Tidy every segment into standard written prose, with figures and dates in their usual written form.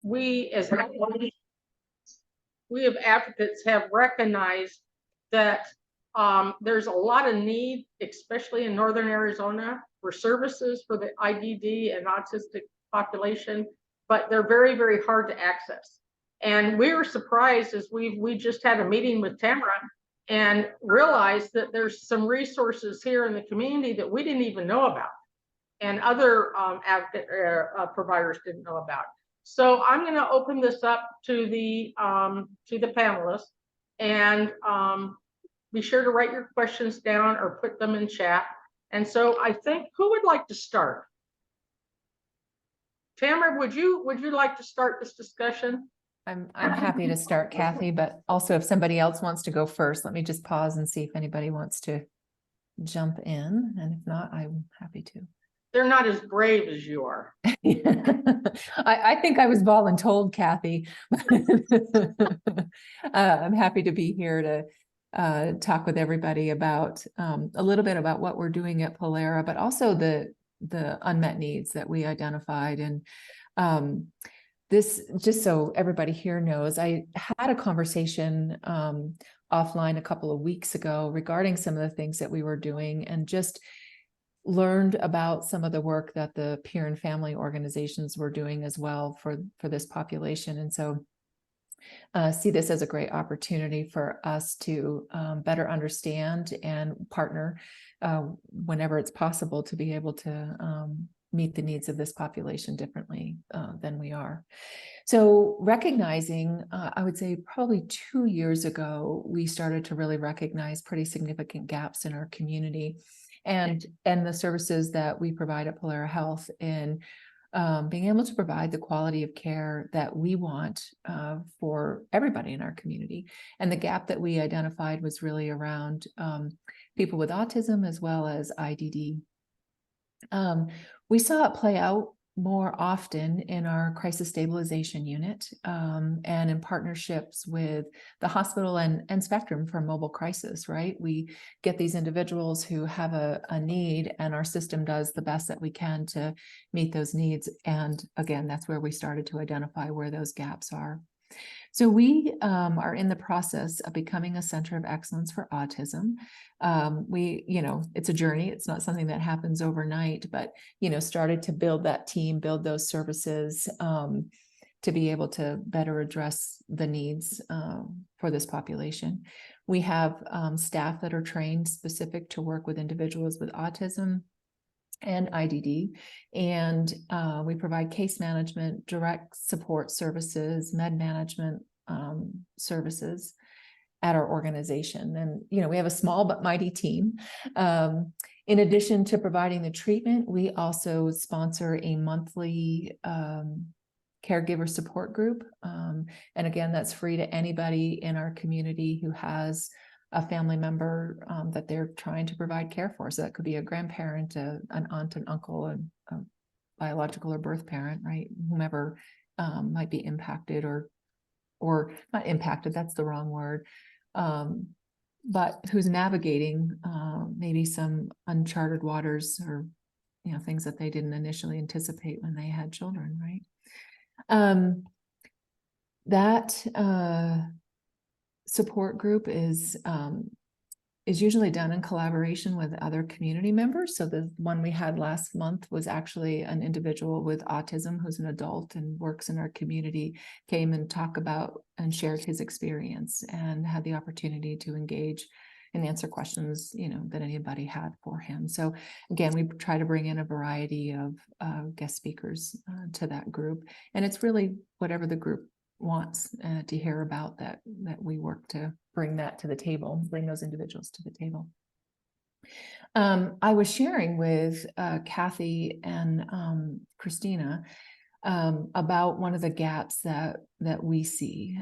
we as advocates have recognized that there's a lot of need, especially in Northern Arizona, for services for the IDD and autistic population, but they're very, very hard to access. And we were surprised as we just had a meeting with Tamara and realized that there's some resources here in the community that we didn't even know about, and other providers didn't know about. So I'm going to open this up to the panelists, and be sure to write your questions down or put them in chat. And so I think, who would like to start? Tamara, would you like to start this discussion? I'm happy to start, Kathy, but also if somebody else wants to go first, let me just pause and see if anybody wants to jump in. And if not, I'm happy to. They're not as brave as you are. I think I was voluntold, Kathy. I'm happy to be here to talk with everybody about a little bit about what we're doing at Polara, but also the unmet needs that we identified. And this, just so everybody here knows, I had a conversation offline a couple of weeks ago regarding some of the things that we were doing, and just learned about some of the work that the peer and family organizations were doing as well for this population. And so see this as a great opportunity for us to better understand and partner whenever it's possible to be able to meet the needs of this population differently than we are. So recognizing, I would say probably 2 years ago, we started to really recognize pretty significant gaps in our community and the services that we provide at Polara Health in being able to provide the quality of care that we want for everybody in our community. And the gap that we identified was really around people with autism as well as IDD. We saw it play out more often in our crisis stabilization unit and in partnerships with the hospital and Spectrum for mobile crisis, right? We get these individuals who have a need, and our system does the best that we can to meet those needs. And again, that's where we started to identify where those gaps are. So we are in the process of becoming a center of excellence for autism. It's a journey. It's not something that happens overnight, but, started to build that team, build those services to be able to better address the needs for this population. We have staff that are trained specific to work with individuals with autism and IDD, and we provide case management, direct support services, med management services at our organization. And, we have a small but mighty team. In addition to providing the treatment, we also sponsor a monthly caregiver support group. And again, that's free to anybody in our community who has a family member that they're trying to provide care for. So that could be a grandparent, an aunt, an uncle, a biological or birth parent, right? Whomever might be impacted or not impacted, that's the wrong word, but who's navigating maybe some uncharted waters or, things that they didn't initially anticipate when they had children, right? That support group is usually done in collaboration with other community members. So the one we had last month was actually an individual with autism who's an adult and works in our community, came and talked about and shared his experience and had the opportunity to engage and answer questions, that anybody had for him. So again, we try to bring in a variety of guest speakers to that group. And it's really whatever the group wants to hear about that we work to bring that to the table, bring those individuals to the table. I was sharing with Kathy and Christina about one of the gaps that we see.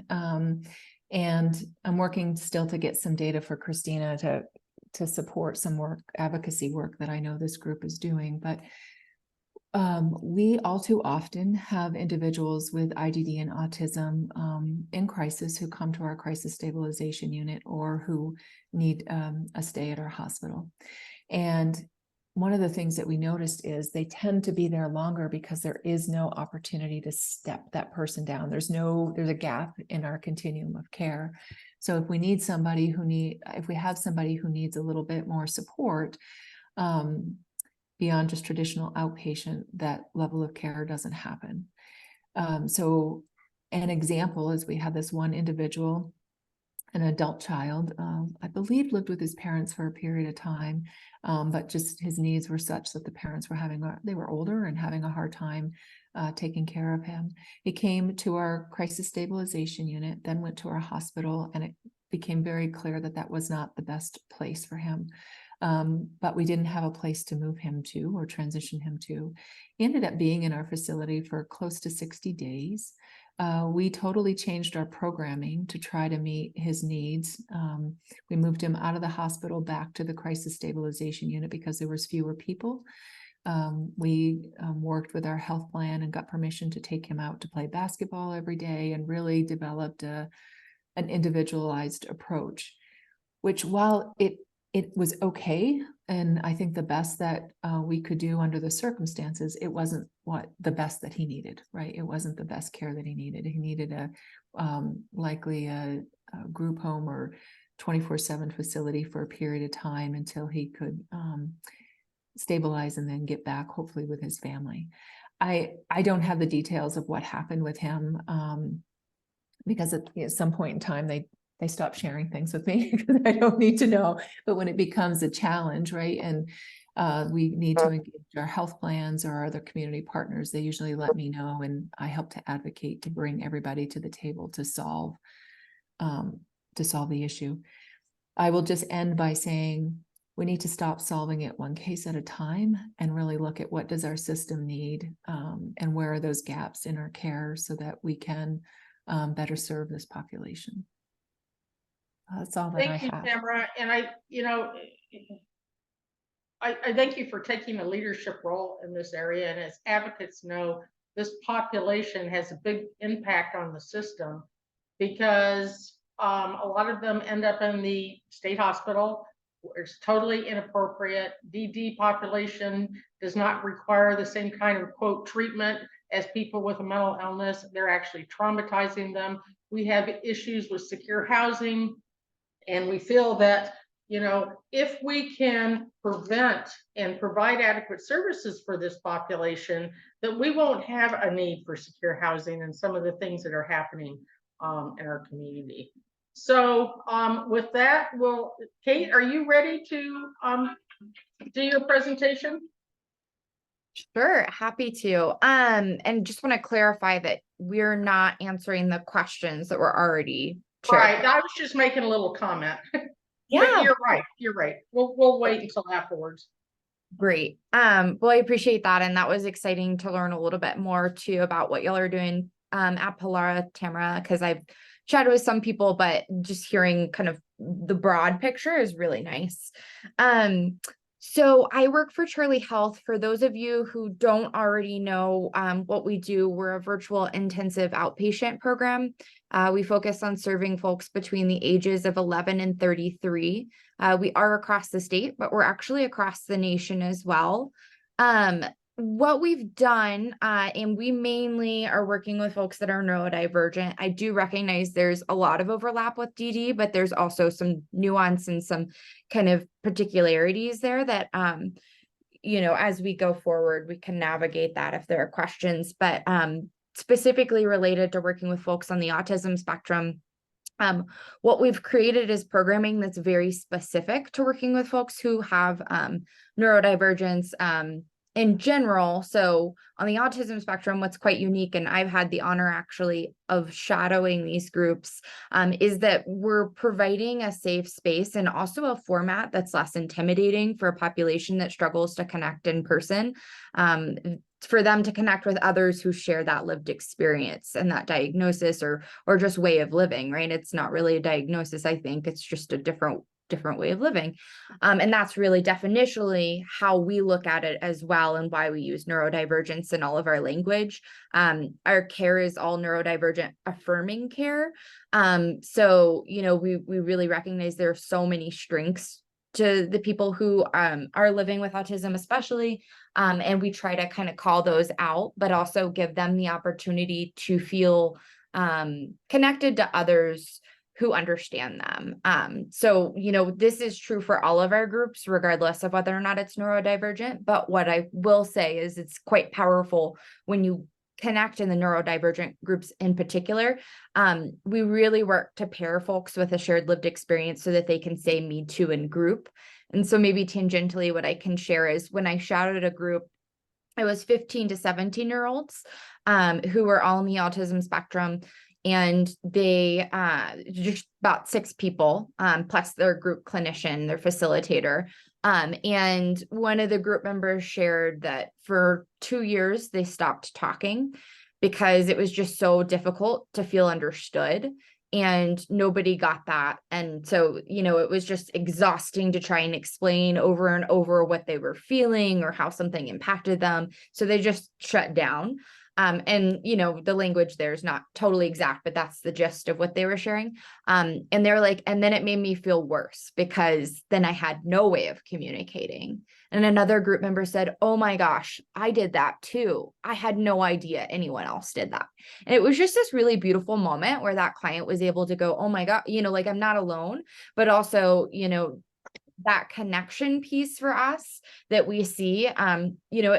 And I'm working still to get some data for Christina to support some work, advocacy work that I know this group is doing. But we all too often have individuals with IDD and autism in crisis who come to our crisis stabilization unit or who need a stay at our hospital. And one of the things that we noticed is they tend to be there longer because there is no opportunity to step that person down. There's a gap in our continuum of care. So if we need somebody if we have somebody who needs a little bit more support, beyond just traditional outpatient, that level of care doesn't happen. So an example is we had this one individual, an adult child, I believe lived with his parents for a period of time, but just his needs were such that the parents were they were older and having a hard time taking care of him. He came to our crisis stabilization unit, then went to our hospital, and it became very clear that that was not the best place for him. But we didn't have a place to move him to or transition him to. He ended up being in our facility for close to 60 days. We totally changed our programming to try to meet his needs. We moved him out of the hospital back to the crisis stabilization unit because there was fewer people. We worked with our health plan and got permission to take him out to play basketball every day, and really developed an individualized approach, which, while it was okay, and I think the best that we could do under the circumstances, it wasn't the best that he needed, right? It wasn't the best care that he needed. He needed likely a group home or 24/7 facility for a period of time until he could stabilize and then get back, hopefully, with his family. I don't have the details of what happened with him, because at some point in time they stop sharing things with me because I don't need to know. But when it becomes a challenge, right, and we need to engage our health plans or our other community partners, they usually let me know, and I help to advocate to bring everybody to the table to solve the issue. I will just end by saying we need to stop solving it one case at a time and really look at what does our system need, and where are those gaps in our care so that we can better serve this population. That's all that I have. Thank you, Tamara. And I thank you for taking a leadership role in this area. And as advocates know, this population has a big impact on the system because a lot of them end up in the state hospital, where it's totally inappropriate. DD population does not require the same kind of, quote, treatment as people with a mental illness. They're actually traumatizing them. We have issues with secure housing. And we feel that, if we can prevent and provide adequate services for this population, that we won't have a need for secure housing and some of the things that are happening in our community. So with that, Kate, are you ready to do your presentation? Sure, happy to. And just want to clarify that we're not answering the questions that were already shared. Right, I was just making a little comment. Yeah, but you're right. We'll wait until afterwards. Great. Well, I appreciate that. And that was exciting to learn a little bit more too about what y'all are doing at Polara, Tamara, because I've chatted with some people, but just hearing kind of the broad picture is really nice. So I work for Charlie Health. For those of you who don't already know what we do, we're a virtual intensive outpatient program. We focus on serving folks between the ages of 11 and 33. We are across the state, but we're actually across the nation as well. What we've done, and we mainly are working with folks that are neurodivergent. I do recognize there's a lot of overlap with DD, but there's also some nuance and some kind of particularities there that, as we go forward, we can navigate that if there are questions. But specifically related to working with folks on the autism spectrum, what we've created is programming that's very specific to working with folks who have neurodivergence in general. So on the autism spectrum, what's quite unique, and I've had the honor actually of shadowing these groups, is that we're providing a safe space and also a format that's less intimidating for a population that struggles to connect in person, for them to connect with others who share that lived experience and that diagnosis or just way of living, right? It's not really a diagnosis, I think. It's just a different way of living. And that's really definitionally how we look at it as well, and why we use neurodivergence in all of our language. Our care is all neurodivergent affirming care. So, we really recognize there are so many strengths to the people who are living with autism, especially. And we try to kind of call those out, but also give them the opportunity to feel connected to others who understand them. So, you know, this is true for all of our groups, regardless of whether or not it's neurodivergent. But what I will say is it's quite powerful when you connect in the neurodivergent groups in particular. We really work to pair folks with a shared lived experience so that they can say me too in group. And so maybe tangentially, what I can share is when I shadowed a group, it was 15 to 17-year-olds who were all on the autism spectrum. And they just about 6 people, plus their group clinician, their facilitator. And one of the group members shared that for 2 years, they stopped talking because it was just so difficult to feel understood and nobody got that. And so, you know, it was just exhausting to try and explain over and over what they were feeling or how something impacted them. So they just shut down. And, you know, the language there is not totally exact, but that's the gist of what they were sharing. And they're like, and then it made me feel worse because then I had no way of communicating. And another group member said, oh my gosh, I did that too. I had no idea anyone else did that. And it was just this really beautiful moment where that client was able to go, oh my God, you know, like I'm not alone, but also, you know, that connection piece for us that we see, you know,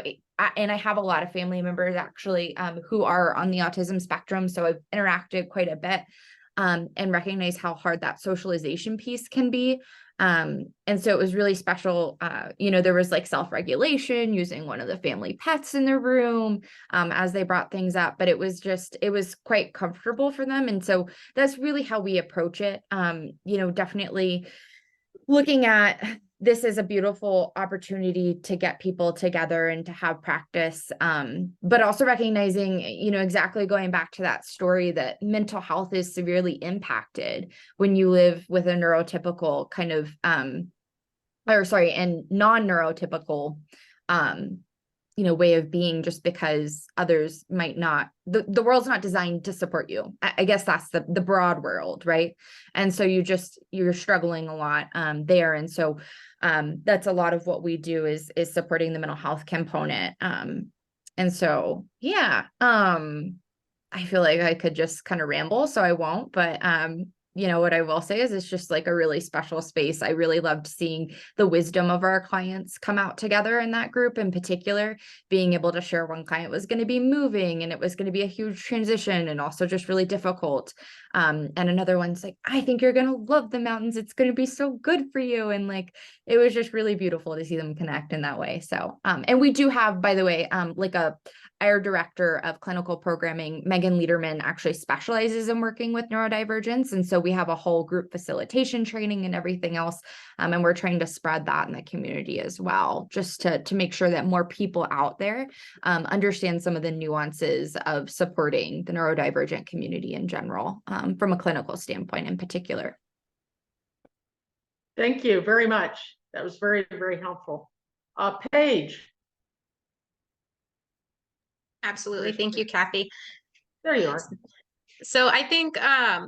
and I have a lot of family members actually who are on the autism spectrum. So I've interacted quite a bit and recognize how hard that socialization piece can be. And so it was really special. You know, there was like self-regulation using one of the family pets in their room as they brought things up, but it was quite comfortable for them. And so that's really how we approach it. You know, definitely looking at this is a beautiful opportunity to get people together and to have practice, but also recognizing, you know, exactly going back to that story that mental health is severely impacted when you live with a neurotypical kind of, and non-neurotypical, you know, way of being, just because others might not, the world's not designed to support you. I guess that's the broad world, right? And so you're struggling a lot there. And so that's a lot of what we do is supporting the mental health component. And so, yeah, I feel like I could just kind of ramble, so I won't, but you know, what I will say is it's just like a really special space. I really loved seeing the wisdom of our clients come out together in that group, in particular, being able to share one client was going to be moving and it was going to be a huge transition and also just really difficult. And another one's like, I think you're going to love the mountains. It's going to be so good for you. And like, it was just really beautiful to see them connect in that way. So, and we do have, by the way, like our director of clinical programming, Megan Liederman, actually specializes in working with neurodivergence. And so we have a whole group facilitation training and everything else. And we're trying to spread that in the community as well, just to make sure that more people out there understand some of the nuances of supporting the neurodivergent community in general, from a clinical standpoint in particular. Thank you very much. That was very, very helpful. Paige. Absolutely. Thank you, Kathy. There you are. So I think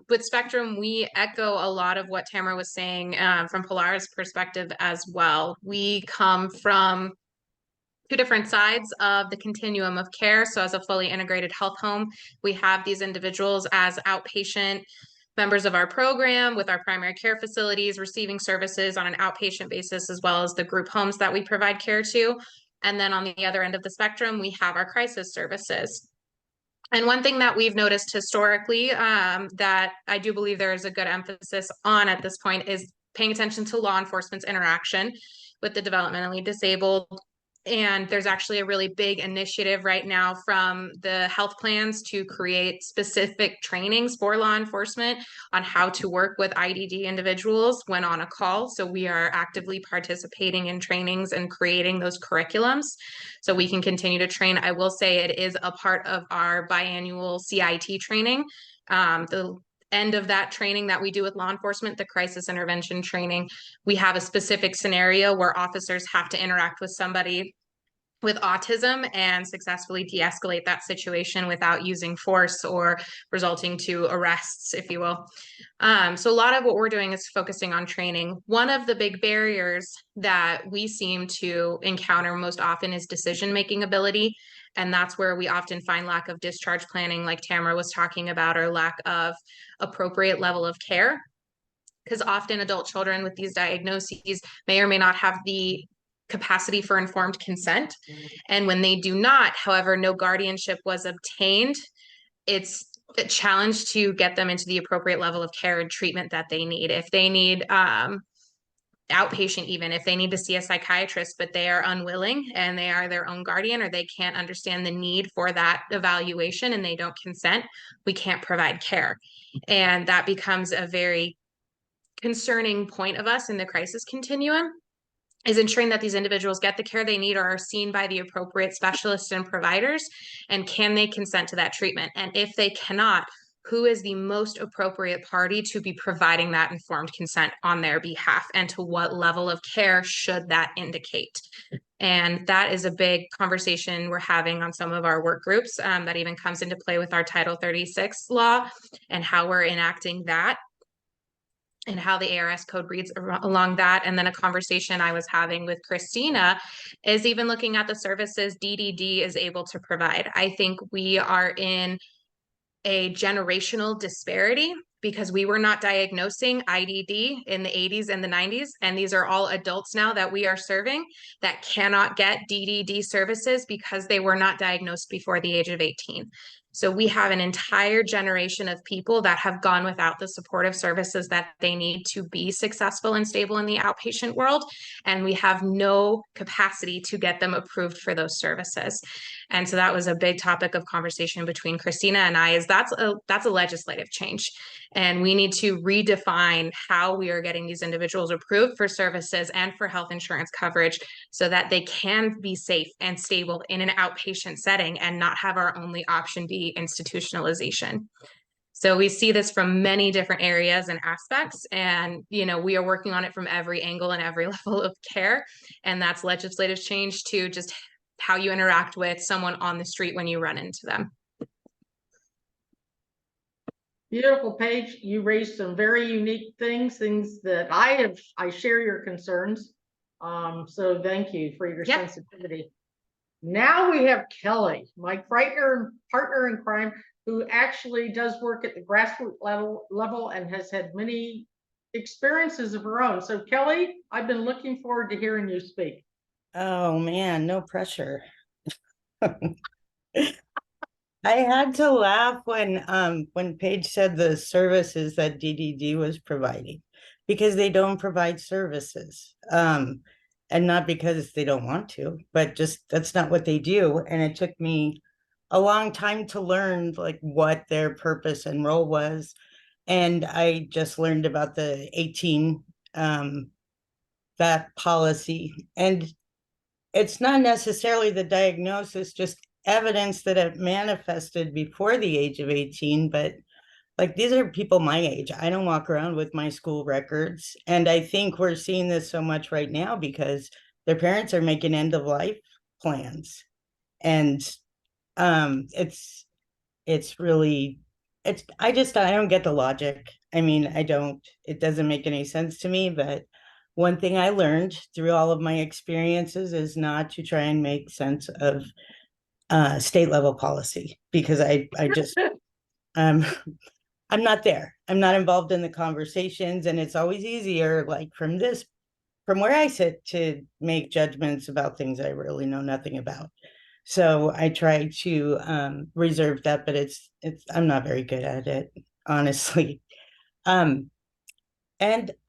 with Spectrum, we echo a lot of what Tamara was saying from Polara's perspective as well. We come from 2 different sides of the continuum of care. So as a fully integrated health home, we have these individuals as outpatient members of our program with our primary care facilities receiving services on an outpatient basis, as well as the group homes that we provide care to. And then on the other end of the spectrum, we have our crisis services. And one thing that we've noticed historically that I do believe there is a good emphasis on at this point is paying attention to law enforcement's interaction with the developmentally disabled. And there's actually a really big initiative right now from the health plans to create specific trainings for law enforcement on how to work with IDD individuals when on a call. So we are actively participating in trainings and creating those curriculums so we can continue to train. I will say it is a part of our biannual CIT training. The end of that training that we do with law enforcement, the crisis intervention training, we have a specific scenario where officers have to interact with somebody with autism and successfully de-escalate that situation without using force or resulting to arrests, if you will. So a lot of what we're doing is focusing on training. One of the big barriers that we seem to encounter most often is decision-making ability. And that's where we often find lack of discharge planning, like Tamara was talking about, or lack of appropriate level of care. Because often adult children with these diagnoses may or may not have the capacity for informed consent. And when they do not, however, no guardianship was obtained, it's a challenge to get them into the appropriate level of care and treatment that they need. If they need outpatient, even if they need to see a psychiatrist, but they are unwilling and they are their own guardian, or they can't understand the need for that evaluation and they don't consent, we can't provide care. And that becomes a very concerning point of us in the crisis continuum, is ensuring that these individuals get the care they need or are seen by the appropriate specialists and providers, and can they consent to that treatment? And if they cannot, who is the most appropriate party to be providing that informed consent on their behalf, and to what level of care should that indicate? And that is a big conversation we're having on some of our work groups, that even comes into play with our Title 36 law and how we're enacting that, and how the ARS code reads along that. And then a conversation I was having with Christina is even looking at the services DDD is able to provide. I think we are in a generational disparity, because we were not diagnosing IDD in the 80s and the 90s. And these are all adults now that we are serving that cannot get DDD services because they were not diagnosed before the age of 18. So we have an entire generation of people that have gone without the supportive services that they need to be successful and stable in the outpatient world. And we have no capacity to get them approved for those services. And so that was a big topic of conversation between Christina and I, is that's a legislative change. And we need to redefine how we are getting these individuals approved for services and for health insurance coverage, so that they can be safe and stable in an outpatient setting and not have our only option be institutionalization. So we see this from many different areas and aspects, and we are working on it from every angle and every level of care. And that's legislative change to just how you interact with someone on the street when you run into them. Beautiful, Paige. You raised some very unique things that I share your concerns. So thank you for your sensitivity. Now we have Kelly, my partner in crime, who actually does work at the grassroots level and has had many experiences of her own. So Kelly, I've been looking forward to hearing you speak. Oh man, no pressure. I had to laugh when Paige said the services that DDD was providing, because they don't provide services. And not because they don't want to, but just that's not what they do. And it took me a long time to learn like what their purpose and role was. And I just learned about the 18 that policy. And it's not necessarily the diagnosis, just evidence that it manifested before the age of 18. But like, these are people my age. I don't walk around with my school records. And I think we're seeing this so much right now because their parents are making end of life plans. And it's really, I don't get the logic. I mean, it doesn't make any sense to me. But one thing I learned through all of my experiences is not to try and make sense of state level policy, because I just, I'm not there. I'm not involved in the conversations, and it's always easier, like from where I sit, to make judgments about things I really know nothing about. So I try to reserve that, but I'm not very good at it, honestly. And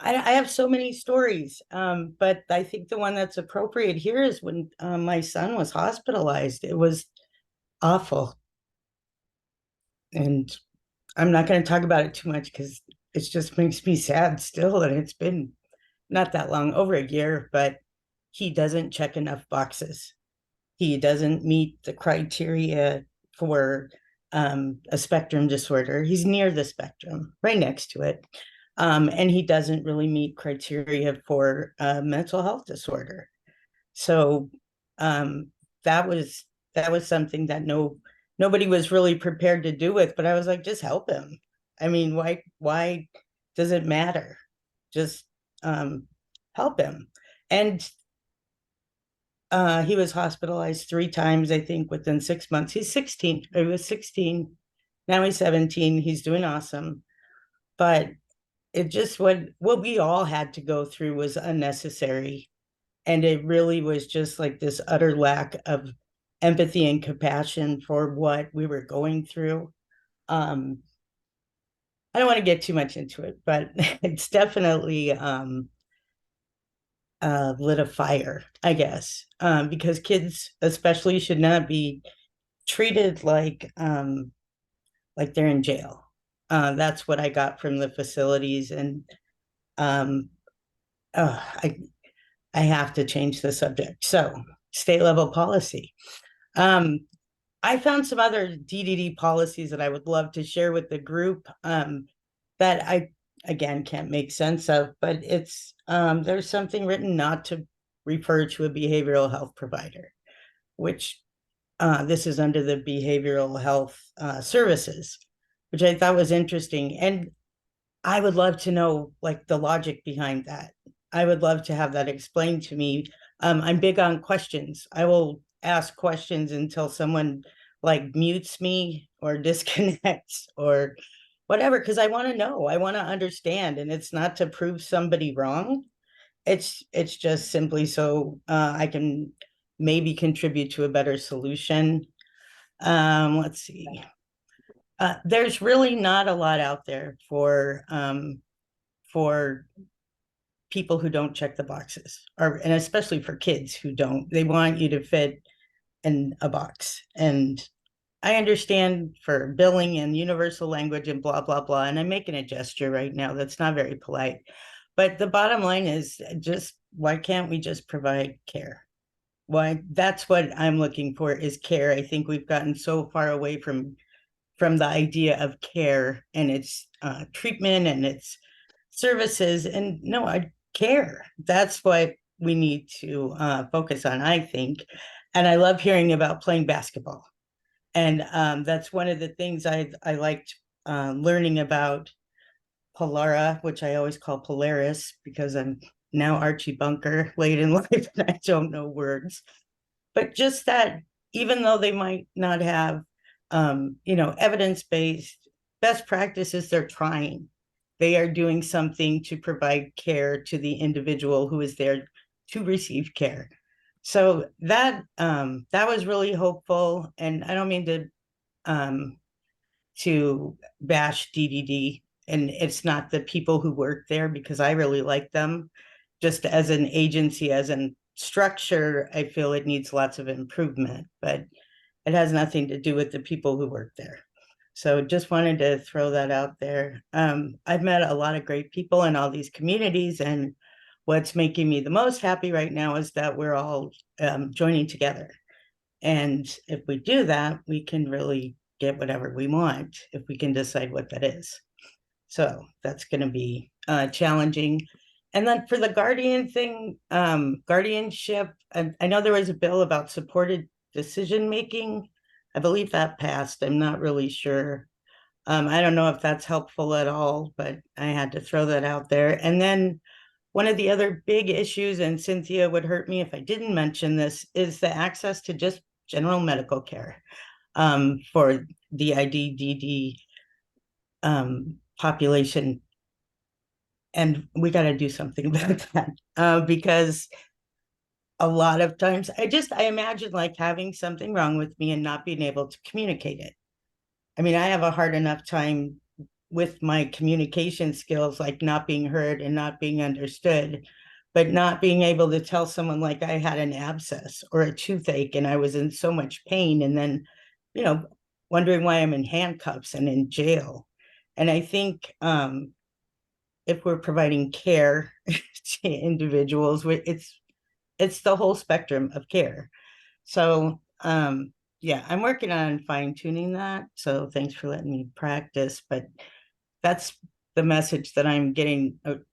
I have so many stories, but I think the one that's appropriate here is when my son was hospitalized. It was awful. And I'm not going to talk about it too much because it just makes me sad still. And it's been not that long, over a year, but he doesn't check enough boxes. He doesn't meet the criteria for a spectrum disorder. He's near the spectrum, right next to it. And he doesn't really meet criteria for a mental health disorder. So that was something that nobody was really prepared to do with, but I was like, just help him. I mean, why does it matter? Just help him. And he was hospitalized 3 times, I think, within 6 months. He's 16. He was 16. Now he's 17. He's doing awesome. But it just what we all had to go through was unnecessary. And it really was just like this utter lack of empathy and compassion for what we were going through. I don't want to get too much into it, but it's definitely lit a fire, I guess, because kids especially should not be treated like they're in jail. That's what I got from the facilities, and I have to change the subject. So state level policy. I found some other DDD policies that I would love to share with the group that I, again, can't make sense of, but it's there's something written not to refer to a behavioral health provider, which this is under the behavioral health services, which I thought was interesting. And I would love to know like the logic behind that. I would love to have that explained to me. I'm big on questions. I will ask questions until someone like mutes me or disconnects or whatever, because I want to know, I want to understand. And it's not to prove somebody wrong. It's just simply so I can maybe contribute to a better solution. Let's see. There's really not a lot out there for people who don't check the boxes, and especially for kids who don't. They want you to fit in a box. And I understand for billing and universal language and blah, blah, blah. And I'm making a gesture right now that's not very polite. But the bottom line is just, why can't we just provide care? Why? That's what I'm looking for, is care. I think we've gotten so far away from the idea of care and its treatment and its services. And no, I care. That's what we need to focus on, I think. And I love hearing about playing basketball. And that's one of the things I liked learning about Polara, which I always call Polaris because I'm now Archie Bunker late in life and I don't know words. But just that, even though they might not have, evidence-based best practices, they're trying. They are doing something to provide care to the individual who is there to receive care. So that was really hopeful. And I don't mean to bash DDD, and it's not the people who work there, because I really like them. Just as an agency, as in structure, I feel it needs lots of improvement, but it has nothing to do with the people who work there. So just wanted to throw that out there. I've met a lot of great people in all these communities, and what's making me the most happy right now is that we're all joining together. And if we do that, we can really get whatever we want if we can decide what that is. So that's going to be challenging. And then for the guardian thing, guardianship, I know there was a bill about supported decision-making. I believe that passed. I'm not really sure. I don't know if that's helpful at all, but I had to throw that out there. And then one of the other big issues, and Cynthia would hurt me if I didn't mention this, is the access to just general medical care for the IDDD population. And we got to do something about that because a lot of times I imagine like having something wrong with me and not being able to communicate it. I mean, I have a hard enough time with my communication skills, like not being heard and not being understood, but not being able to tell someone like I had an abscess or a toothache and I was in so much pain, and then, wondering why I'm in handcuffs and in jail. And I think if we're providing care to individuals, it's the whole spectrum of care. So yeah, I'm working on fine-tuning that. So thanks for letting me practice. But that's the message that I'm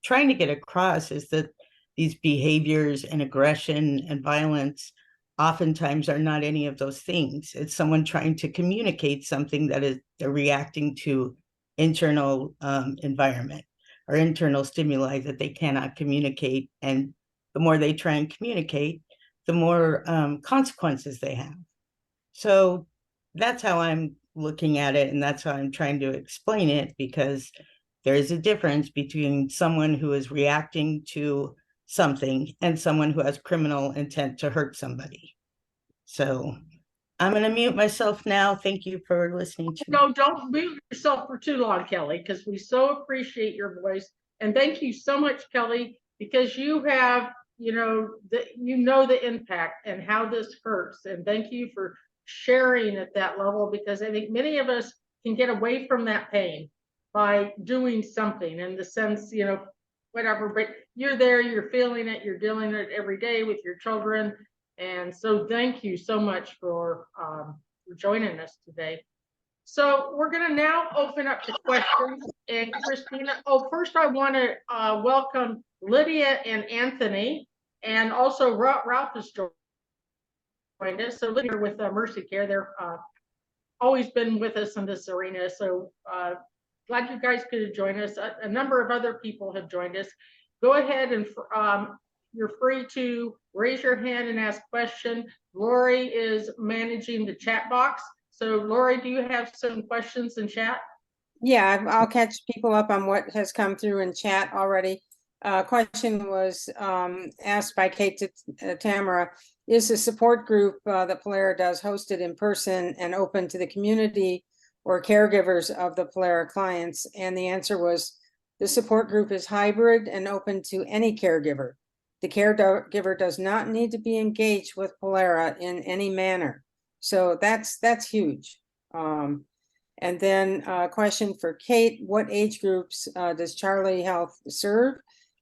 trying to get across, is that these behaviors and aggression and violence oftentimes are not any of those things. It's someone trying to communicate something that is they're reacting to internal environment or internal stimuli that they cannot communicate. And the more they try and communicate, the more consequences they have. So that's how I'm looking at it, and that's how I'm trying to explain it, because there is a difference between someone who is reacting to something and someone who has criminal intent to hurt somebody. So I'm going to mute myself now. Thank you for listening to me. No, don't mute yourself for too long, Kelly, because we so appreciate your voice. And thank you so much, Kelly, because you have, the impact and how this hurts. And thank you for sharing at that level, because I think many of us can get away from that pain by doing something in the sense, whatever, but you're there, you're feeling it, you're dealing it every day with your children. And so thank you so much for joining us today. So we're going to now open up to questions. And Christina, first I want to welcome Lydia and Anthony, and also Ralph has joined us. So Lydia with Mercy Care, they're always been with us in this arena. So glad you guys could join us. A number of other people have joined us. Go ahead and you're free to raise your hand and ask question. Lori is managing the chat box. So Lori, do you have some questions in chat? Yeah, I'll catch people up on what has come through in chat already. Question was asked by Kate to Tamara. Is the support group that Polara does hosted in person and open to the community or caregivers of the Polara clients? And the answer was the support group is hybrid and open to any caregiver. The caregiver does not need to be engaged with Polara in any manner. So that's huge. And then a question for Kate, what age groups does Charlie Health serve?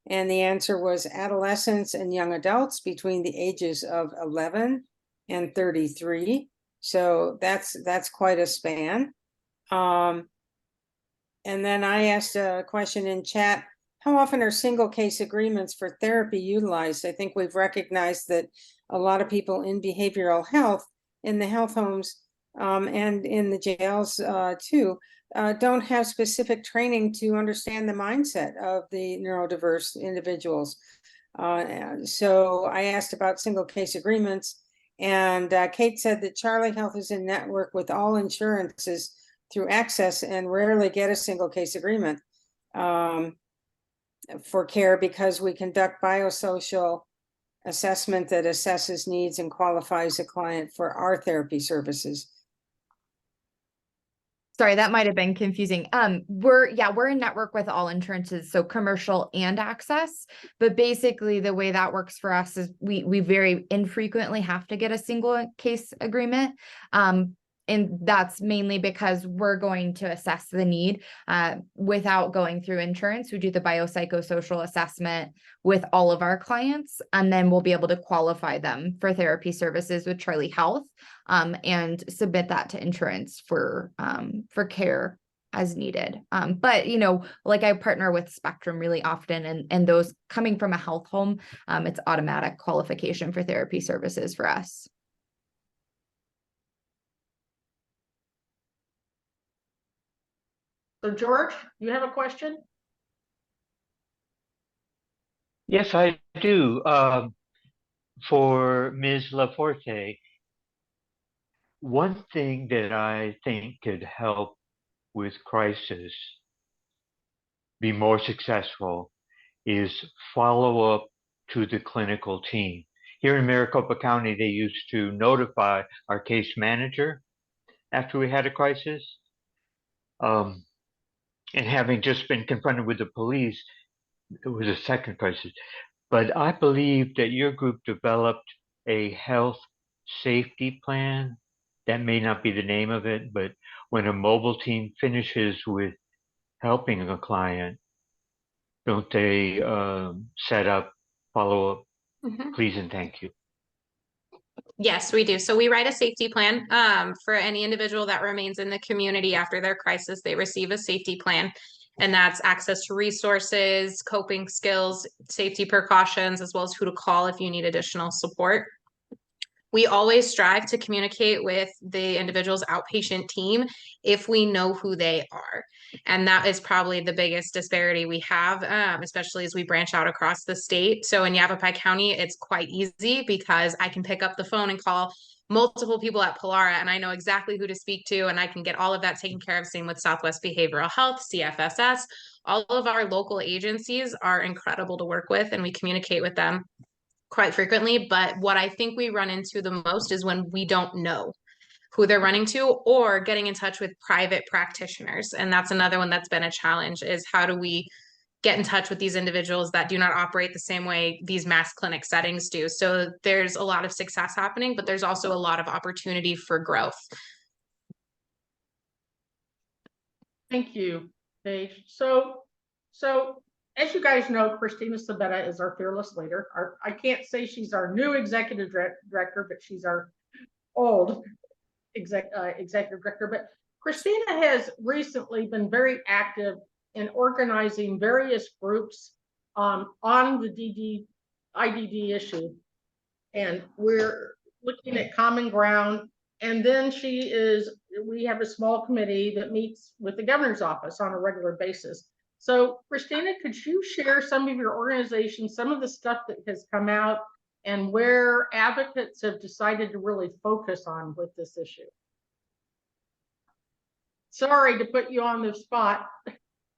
And the answer was adolescents and young adults between the ages of 11 and 33. So that's quite a span. And then I asked a question in chat, how often are single case agreements for therapy utilized? I think we've recognized that a lot of people in behavioral health, in the health homes and in the jails too, don't have specific training to understand the mindset of the neurodiverse individuals. So I asked about single case agreements, and Kate said that Charlie Health is in network with all insurances through Access and rarely get a single case agreement for care because we conduct biosocial assessment that assesses needs and qualifies a client for our therapy services. Sorry, that might have been confusing. We're in network with all insurances, so commercial and Access. But basically the way that works for us is we very infrequently have to get a single case agreement. And that's mainly because we're going to assess the need without going through insurance. We do the biopsychosocial assessment with all of our clients, and then we'll be able to qualify them for therapy services with Charlie Health and submit that to insurance for care as needed. But, like I partner with Spectrum really often, and those coming from a health home, it's automatic qualification for therapy services for us. So George, you have a question? Yes, I do. For Ms. LeForte, one thing that I think could help with crisis be more successful is follow up to the clinical team. Here in Maricopa County, they used to notify our case manager after we had a crisis. And having just been confronted with the police, it was a second crisis. But I believe that your group developed a health safety plan. That may not be the name of it, but when a mobile team finishes with helping a client, don't they set up follow-up? Please and thank you. Yes, we do. So we write a safety plan for any individual that remains in the community after their crisis. They receive a safety plan, and that's access to resources, coping skills, safety precautions, as well as who to call if you need additional support. We always strive to communicate with the individual's outpatient team if we know who they are. And that is probably the biggest disparity we have, especially as we branch out across the state. So in Yavapai County, it's quite easy because I can pick up the phone and call multiple people at Polara and I know exactly who to speak to and I can get all of that taken care of. Same with Southwest Behavioral Health, CFSS. All of our local agencies are incredible to work with and we communicate with them quite frequently. But what I think we run into the most is when we don't know who they're running to or getting in touch with private practitioners. And that's another one that's been a challenge is how do we get in touch with these individuals that do not operate the same way these mass clinic settings do. So there's a lot of success happening, but there's also a lot of opportunity for growth. Thank you, Paige. So as you guys know, Christina Sabetta is our fearless leader. I can't say she's our new executive director, but she's our old executive director. But Christina has recently been very active in organizing various groups on the IDD issue. And we're looking at common ground. And then we have a small committee that meets with the governor's office on a regular basis. So Christina, could you share some of your organization, some of the stuff that has come out and where advocates have decided to really focus on with this issue? Sorry to put you on the spot.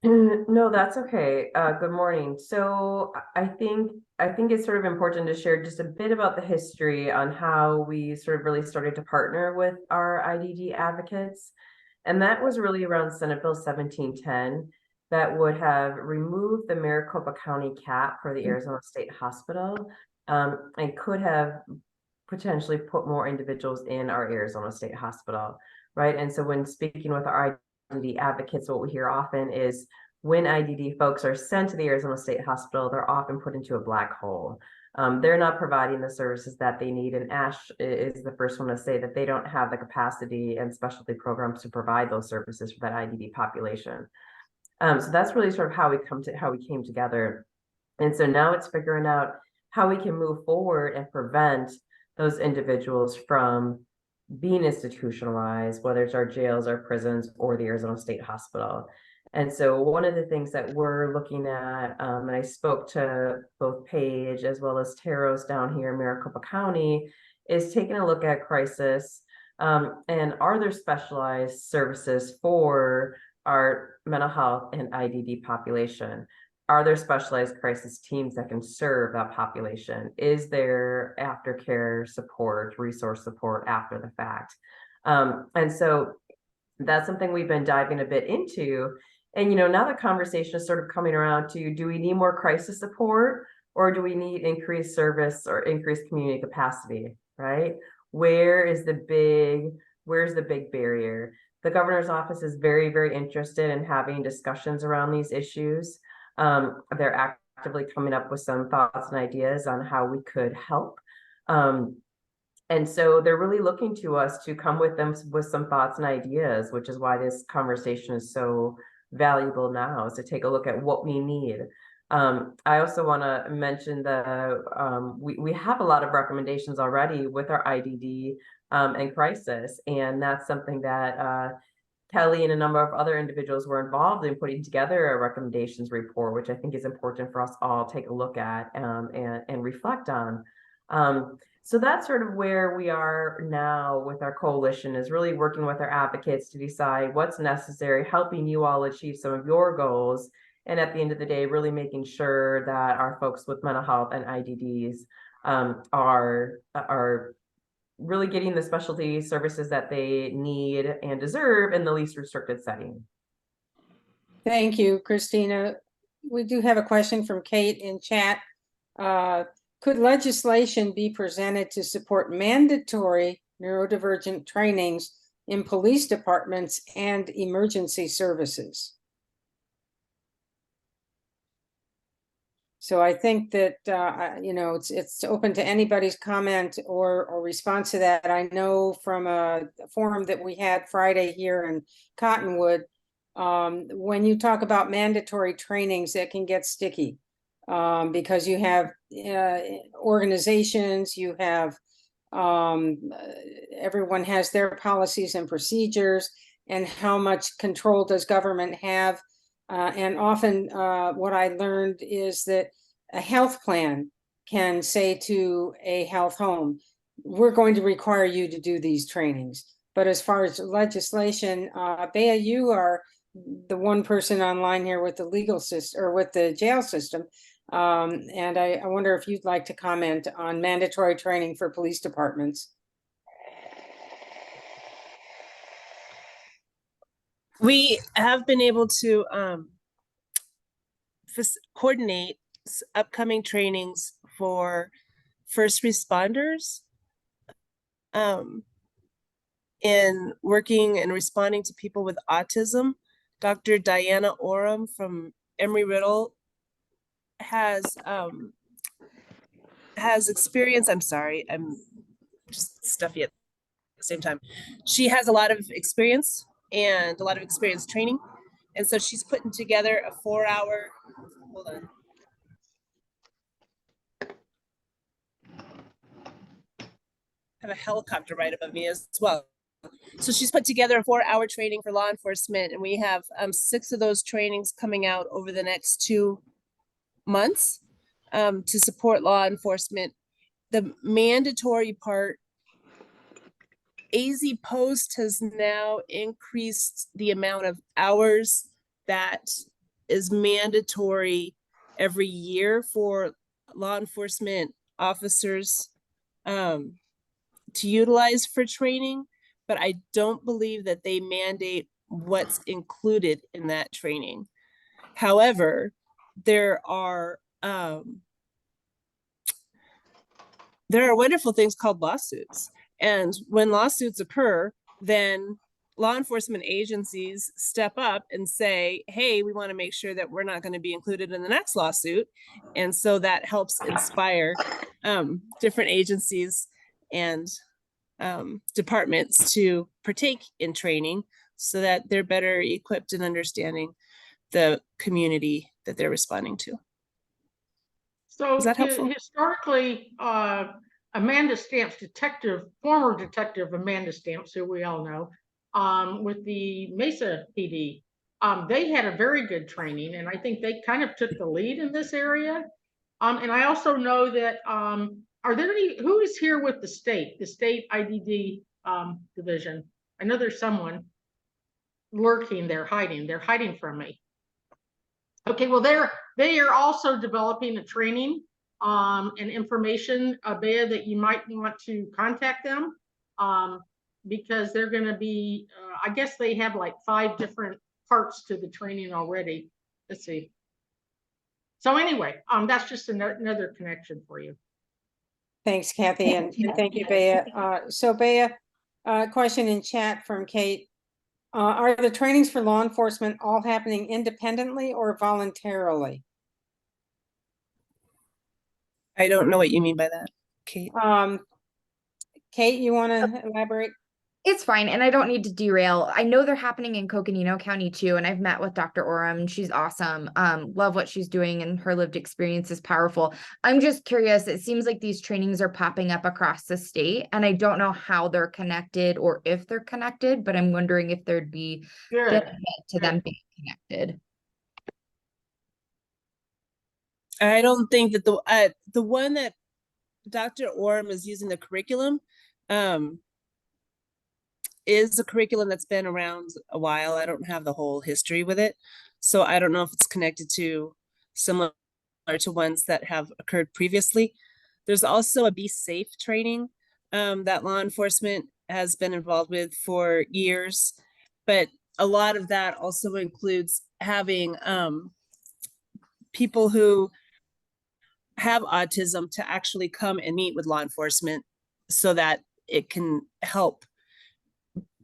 No, that's okay. Good morning. So I think it's sort of important to share just a bit about the history on how we sort of really started to partner with our IDD advocates. And that was really around Senate Bill 1710 that would have removed the Maricopa County cap for the Arizona State Hospital and could have potentially put more individuals in our Arizona State Hospital, right? And so when speaking with our IDD advocates, what we hear often is when IDD folks are sent to the Arizona State Hospital, they're often put into a black hole. They're not providing the services that they need. And Ash is the first one to say that they don't have the capacity and specialty programs to provide those services for that IDD population. So that's really sort of how we came together. And so now it's figuring out how we can move forward and prevent those individuals from being institutionalized, whether it's our jails, our prisons, or the Arizona State Hospital. And so one of the things that we're looking at, and I spoke to both Paige as well as Teros down here in Maricopa County, is taking a look at crisis and are there specialized services for our mental health and IDD population? Are there specialized crisis teams that can serve that population? Is there aftercare support, resource support after the fact? And so that's something we've been diving a bit into. And, now the conversation is sort of coming around to, do we need more crisis support or do we need increased service or increased community capacity, right? Where's the big barrier? The governor's office is very, very interested in having discussions around these issues. They're actively coming up with some thoughts and ideas on how we could help. And so they're really looking to us to come with them with some thoughts and ideas, which is why this conversation is so valuable now, is to take a look at what we need. I also want to mention we have a lot of recommendations already with our IDD and crisis, and that's something that Kelly and a number of other individuals were involved in putting together a recommendations report, which I think is important for us all to take a look at and reflect on. So that's sort of where we are now with our coalition, is really working with our advocates to decide what's necessary, helping you all achieve some of your goals. And at the end of the day, really making sure that our folks with mental health and IDDs are really getting the specialty services that they need and deserve in the least restricted setting. Thank you, Christina. We do have a question from Kate in chat. Could legislation be presented to support mandatory neurodivergent trainings in police departments and emergency services? So I think that, it's open to anybody's comment or response to that. I know from a forum that we had Friday here in Cottonwood, when you talk about mandatory trainings, that can get sticky because you have organizations, you have Everyone has their policies and procedures, and how much control does government have? And often what I learned is that a health plan can say to a health home, we're going to require you to do these trainings. But as far as legislation, Bea, you are the one person online here with the legal system or with the jail system. And I wonder if you'd like to comment on mandatory training for police departments. We have been able to coordinate upcoming trainings for first responders in working and responding to people with autism. Dr. Diana Oram from Embry-Riddle has experience. I'm sorry, I'm just stuffy at the same time. She has a lot of experience and a lot of experience training. And so she's putting together a 4-hour, hold on. I have a helicopter right above me as well. So she's put together a 4-hour training for law enforcement, and we have 6 of those trainings coming out over the next 2 months to support law enforcement. The mandatory part, AZ Post has now increased the amount of hours that is mandatory every year for law enforcement officers to utilize for training, but I don't believe that they mandate what's included in that training. However, there are wonderful things called lawsuits. And when lawsuits occur, then law enforcement agencies step up and say, hey, we want to make sure that we're not going to be included in the next lawsuit. And so that helps inspire different agencies and departments to partake in training so that they're better equipped in understanding the community that they're responding to. So Is that helpful? Historically, Amanda Stamps, former detective Amanda Stamps, who we all know, with the Mesa PD, they had a very good training, and I think they kind of took the lead in this area. And I also know that, are there who is here with the state IDD division? I know there's someone lurking there, they're hiding from me. Okay, well, they are also developing a training and information, Bea, that you might want to contact them because they're going to be, I guess they have like 5 different parts to the training already. Let's see. So anyway, that's just another connection for you. Thanks, Kathy, and thank you, Bea. So Bea, question in chat from Kate. Are the trainings for law enforcement all happening independently or voluntarily? I don't know what you mean by that, Kate. Kate, you want to elaborate? It's fine, and I don't need to derail. I know they're happening in Coconino County too, and I've met with Dr. Oram. She's awesome. Love what she's doing, and her lived experience is powerful. I'm just curious. It seems like these trainings are popping up across the state, and I don't know how they're connected or if they're connected, but I'm wondering if there'd be benefit to them being connected. I don't think that the one that Dr. Oram is using, the curriculum, is a curriculum that's been around a while. I don't have the whole history with it, so I don't know if it's connected to similar to ones that have occurred previously. There's also a Be Safe training that law enforcement has been involved with for years, but a lot of that also includes having people who have autism to actually come and meet with law enforcement so that it can help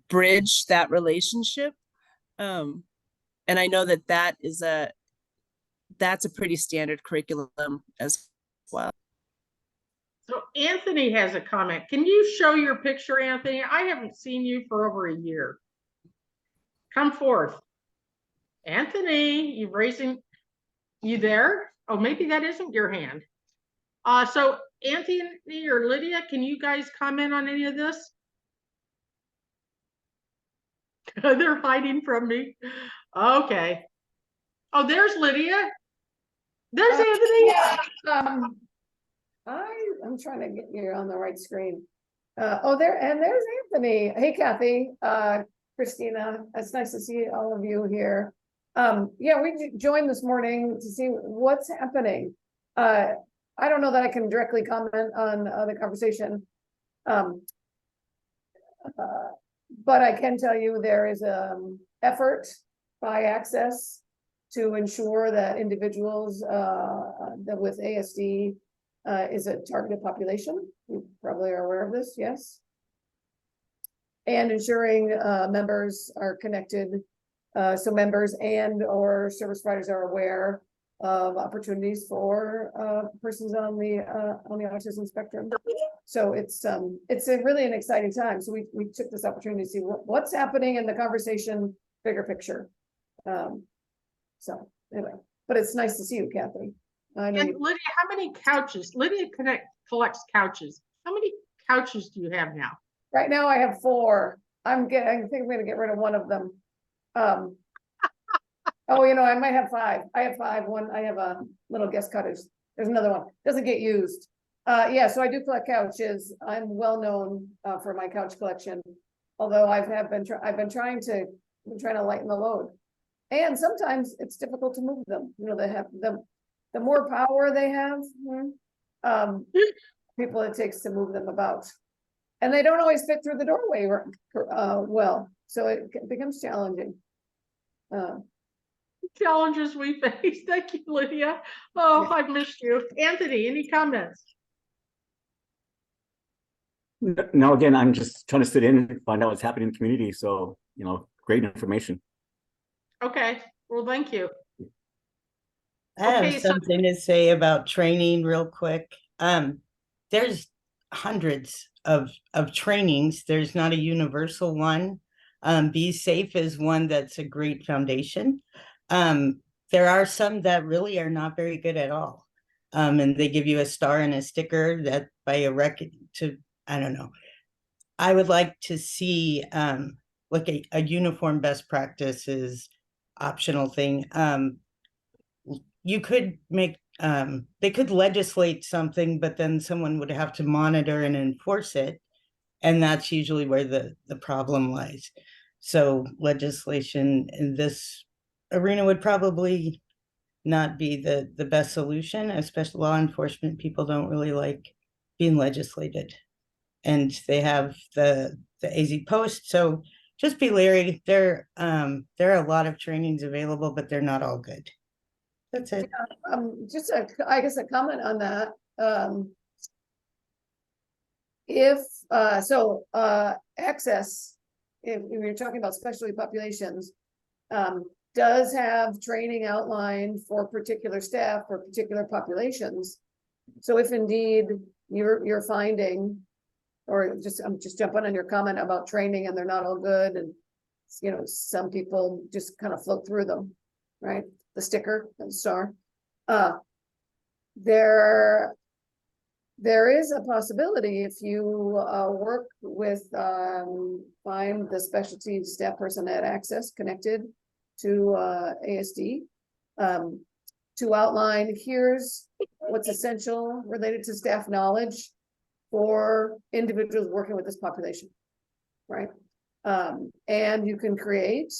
bridge that relationship. And I know that that's a pretty standard curriculum as well. So Anthony has a comment. Can you show your picture, Anthony? I haven't seen you for over a year. Come forth. Anthony, you there? Oh, maybe that isn't your hand. So Anthony or Lydia, can you guys comment on any of this? They're hiding from me. Okay. Oh, there's Lydia. There's Anthony. Yeah, I'm trying to get you on the right screen. There's Anthony. Hey, Kathy, Christina, it's nice to see all of you here. Yeah, we joined this morning to see what's happening. I don't know that I can directly comment on the conversation. But I can tell you there is effort by Access to ensure that individuals that with ASD is a targeted population. You probably are aware of this, yes. And ensuring members are connected, so members and or service providers are aware of opportunities for persons on the autism spectrum. So it's really an exciting time. So we took this opportunity to see what's happening in the conversation, bigger picture. So anyway, but it's nice to see you, Kathy. I know And Lydia, how many couches? Lydia collects couches. How many couches do you have now? right now I have 4. I think I'm gonna get rid of one of them. Oh, I might have 5. I have 5. I have a little guest cottage. There's another one. Doesn't get used. Yeah, so I do collect couches. I'm well known for my couch collection. Although I've been trying to lighten the load. And sometimes it's difficult to move them. They have the more power they have, people it takes to move them about. And they don't always fit through the doorway well. So it becomes challenging. Challenges we face. Thank you, Lydia. Oh, I've missed you. Anthony, any comments? No, again, I'm just trying to sit in and find out what's happening in the community. So, great information. Okay, well, thank you. I have Okay, so- something to say about training real quick. There's hundreds of trainings. There's not a universal one. Be Safe is one that's a great foundation. There are some that really are not very good at all. And they give you a star and a sticker that by a record to, I don't know. I would like to see like a uniform best practices optional thing. You could make they could legislate something, but then someone would have to monitor and enforce it. And that's usually where the problem lies. So legislation in this arena would probably not be the best solution, especially law enforcement people don't really like being legislated. And they have the AZ Post. So just be leery. There are a lot of trainings available, but they're not all good. That's it. Just I guess a comment on that. Access, if you're talking about specialty populations, does have training outlined for particular staff for particular populations. So if indeed you're finding, or I'm just jumping on your comment about training and they're not all good, and some people just kind of float through them, right? The sticker and star. There is a possibility if you work with find the specialty staff person at Access connected to ASD to outline here's what's essential related to staff knowledge for individuals working with this population, right? And you can create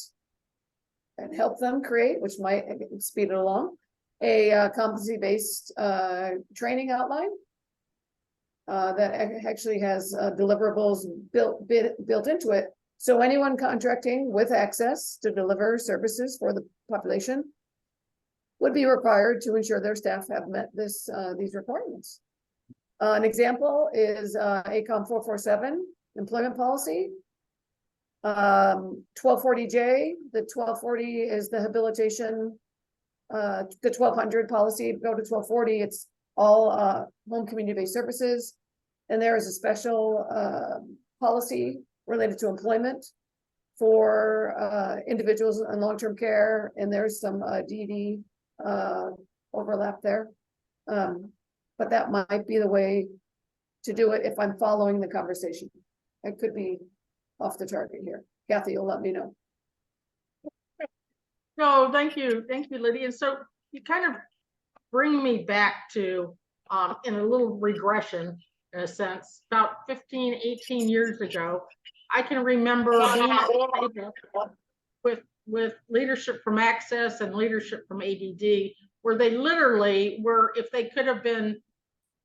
and help them create, which might speed it along, a competency-based training outline that actually has deliverables built into it. So anyone contracting with Access to deliver services for the population would be required to ensure their staff have met these requirements. An example is ACOM 447 employment policy. 1240J, the 1240 is the habilitation, the 1200 policy, go to 1240, it's all home community-based services. And there is a special policy related to employment for individuals in long-term care, and there's some DD overlap there. but that might be the way to do it if I'm following the conversation. I could be off the target here. Kathy, you'll let me know. No, thank you, Lydia. And so you kind of bring me back to, in a little regression, in a sense, about 15, 18 years ago, I can remember being at the table with leadership from Access and leadership from ADD, where they literally were, if they could have been,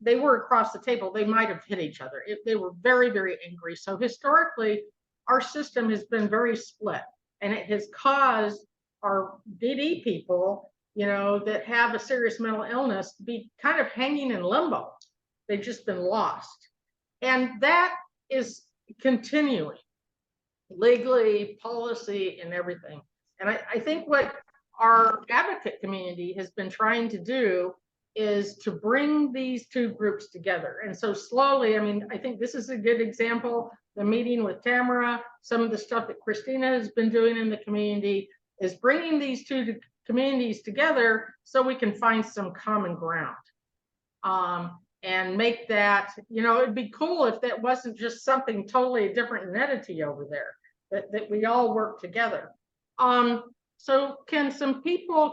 they were across the table, they might have hit each other. They were very, very angry. So historically, our system has been very split, and it has caused our DD people, you know, that have a serious mental illness to be kind of hanging in limbo. They've just been lost. And that is continuing legally, policy, and everything. And I think what our advocate community has been trying to do is to bring these two groups together. And so slowly, I mean, I think this is a good example. The meeting with Tamara, some of the stuff that Christina has been doing in the community is bringing these two communities together so we can find some common ground. And make that, you know, it'd be cool if that wasn't just something totally different entity over there, that we all work together. So can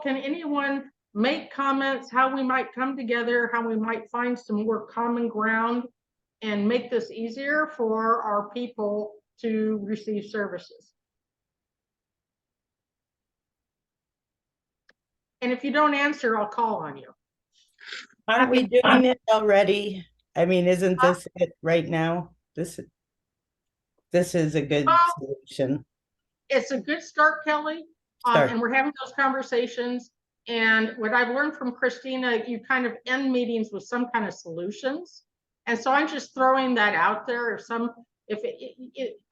anyone make comments how we might come together, how we might find some more common ground and make this easier for our people to receive services? And if you don't answer, I'll call on you. Aren't we doing it already? I mean, isn't this it right now? This is a good solution. It's a good start, Kelly. And we're having those conversations. And what I've learned from Christina, you kind of end meetings with some kind of solutions. And so I'm just throwing that out there.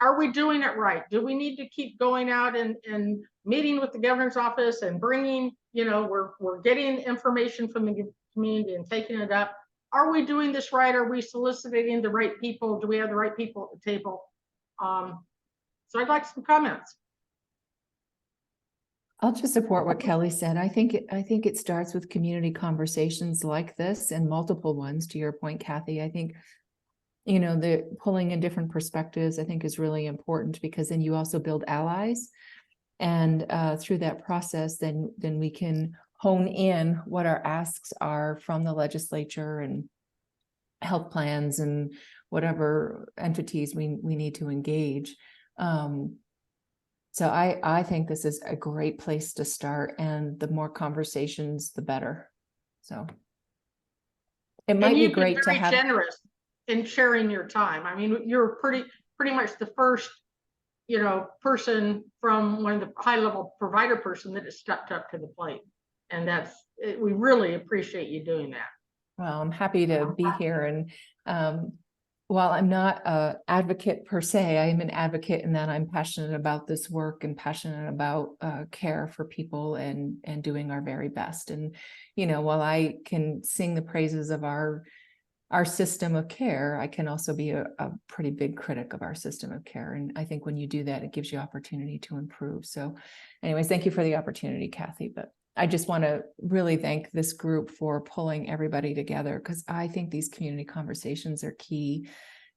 Are we doing it right? Do we need to keep going out and meeting with the governor's office and bringing, you know, we're getting information from the community and taking it up? Are we doing this right? Are we soliciting the right people? Do we have the right people at the table? So I'd like some comments. I'll just support what Kelly said. I think it starts with community conversations like this and multiple ones, to your point, Kathy. I think, you know, the pulling in different perspectives, I think, is really important, because then you also build allies. And through that process, then we can hone in what our asks are from the legislature and health plans and whatever entities we need to engage. So I think this is a great place to start, and the more conversations, the better. So it might be great to have. Generous in sharing your time. I mean, you're pretty much the first, you know, person from one of the high-level provider person that has stepped up to the plate, and we really appreciate you doing that. Well, I'm happy to be here, and while I'm not an advocate per se, I am an advocate in that I'm passionate about this work and passionate about care for people and doing our very best. And, you know, while I can sing the praises of our system of care, I can also be a pretty big critic of our system of care. And I think when you do that, it gives you opportunity to improve. So anyways, thank you for the opportunity, Kathy. But I just want to really thank this group for pulling everybody together, because I think these community conversations are key.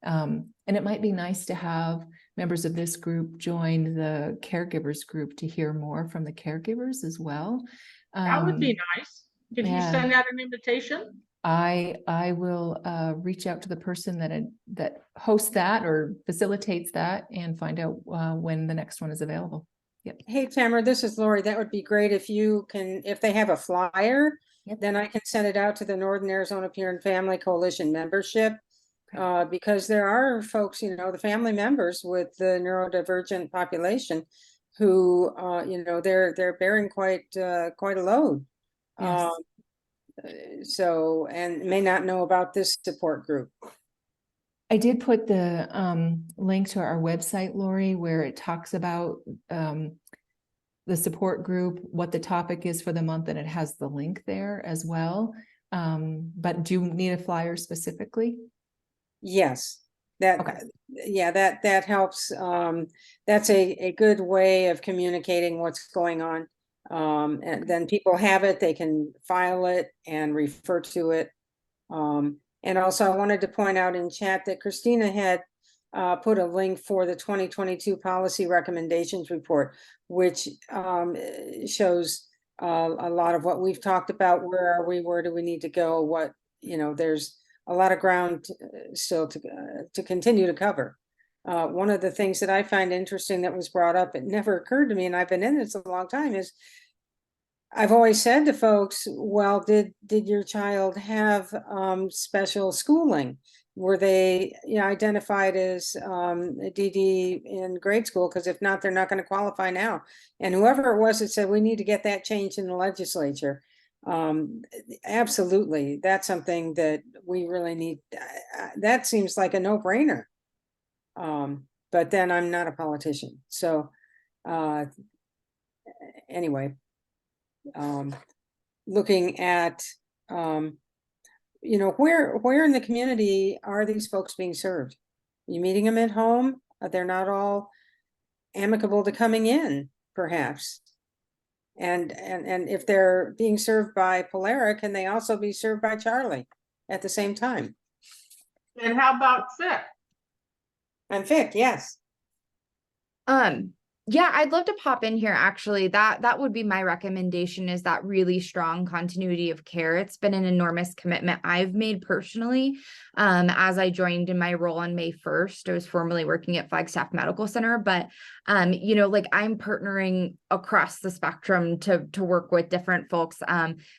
And it might be nice to have members of this group join the caregivers group to hear more from the caregivers as well. That would be nice. Could you send out an invitation? I will reach out to the person that hosts that or facilitates that and find out when the next one is available. Yep. Hey, Tamara, this is Lori. That would be great if they have a flyer, Yep. then I can send it out to the Northern Arizona Peer and Family Coalition membership. Because there are folks, you know, the family members with the neurodivergent population who, you know, they're bearing quite a load. Yes. So, and may not know about this support group. I did put the link to our website, Lori, where it talks about the support group, what the topic is for the month, and it has the link there as well. But do you need a flyer specifically? Yes, that helps. That's a good way of communicating what's going on. And then people have it, they can file it and refer to it. And also I wanted to point out in chat that Christina had put a link for the 2022 policy recommendations report, which shows a lot of what we've talked about. Where are we? Where do we need to go? What, there's a lot of ground still to continue to cover. One of the things that I find interesting that was brought up, it never occurred to me, and I've been in this a long time, is I've always said to folks, well, did your child have special schooling? Were they identified as a DD in grade school? Because if not, they're not going to qualify now. And whoever it was that said we need to get that changed in the legislature, absolutely, that's something that we really need. That seems like a no-brainer. But then I'm not a politician, so anyway. Looking at where in the community are these folks being served? You meeting them at home? They're not all amicable to coming in, perhaps. And if they're being served by Polara, can they also be served by Charlie at the same time? And how about FIC? And FIC, yes. Yeah, I'd love to pop in here. Actually, that would be my recommendation, is that really strong continuity of care. It's been an enormous commitment I've made personally. As I joined in my role on May 1st, I was formerly working at Flagstaff Medical Center, but I'm partnering across the spectrum to work with different folks,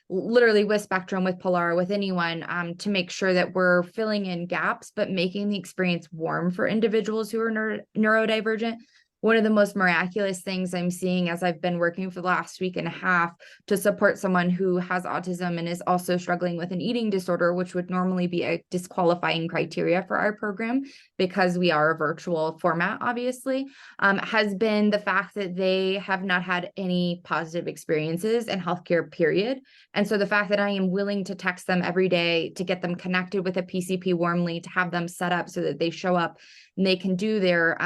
literally with Spectrum, with Polara, with anyone, to make sure that we're filling in gaps, but making the experience warm for individuals who are neurodivergent. One of the most miraculous things I'm seeing as I've been working for the last week and a half to support someone who has autism and is also struggling with an eating disorder, which would normally be a disqualifying criteria for our program because we are a virtual format, obviously, has been the fact that they have not had any positive experiences in healthcare, period. And so the fact that I am willing to text them every day to get them connected with a PCP warmly, to have them set up so that they show up and they can do their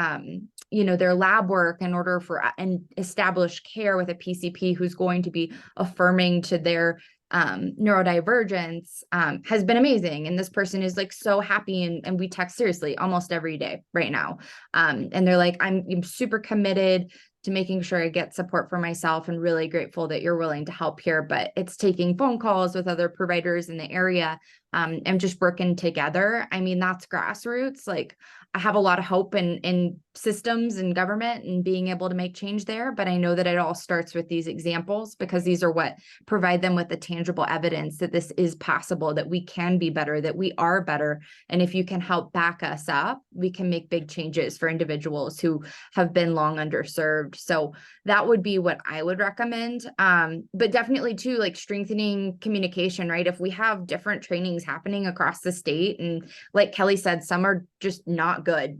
lab work in order for and establish care with a PCP who's going to be affirming to their neurodivergence has been amazing. And this person is like so happy, and we text seriously almost every day right now. And they're like, I'm super committed to making sure I get support for myself, and really grateful that you're willing to help here. But it's taking phone calls with other providers in the area and just working together. I mean, that's grassroots. Like, I have a lot of hope in systems and government and being able to make change there. But I know that it all starts with these examples, because these are what provide them with the tangible evidence that this is possible, that we can be better, that we are better. And if you can help back us up, we can make big changes for individuals who have been long underserved. So that would be what I would recommend. But definitely too, like strengthening communication, right? If we have different trainings happening across the state, and like Kelly said, some are just not good,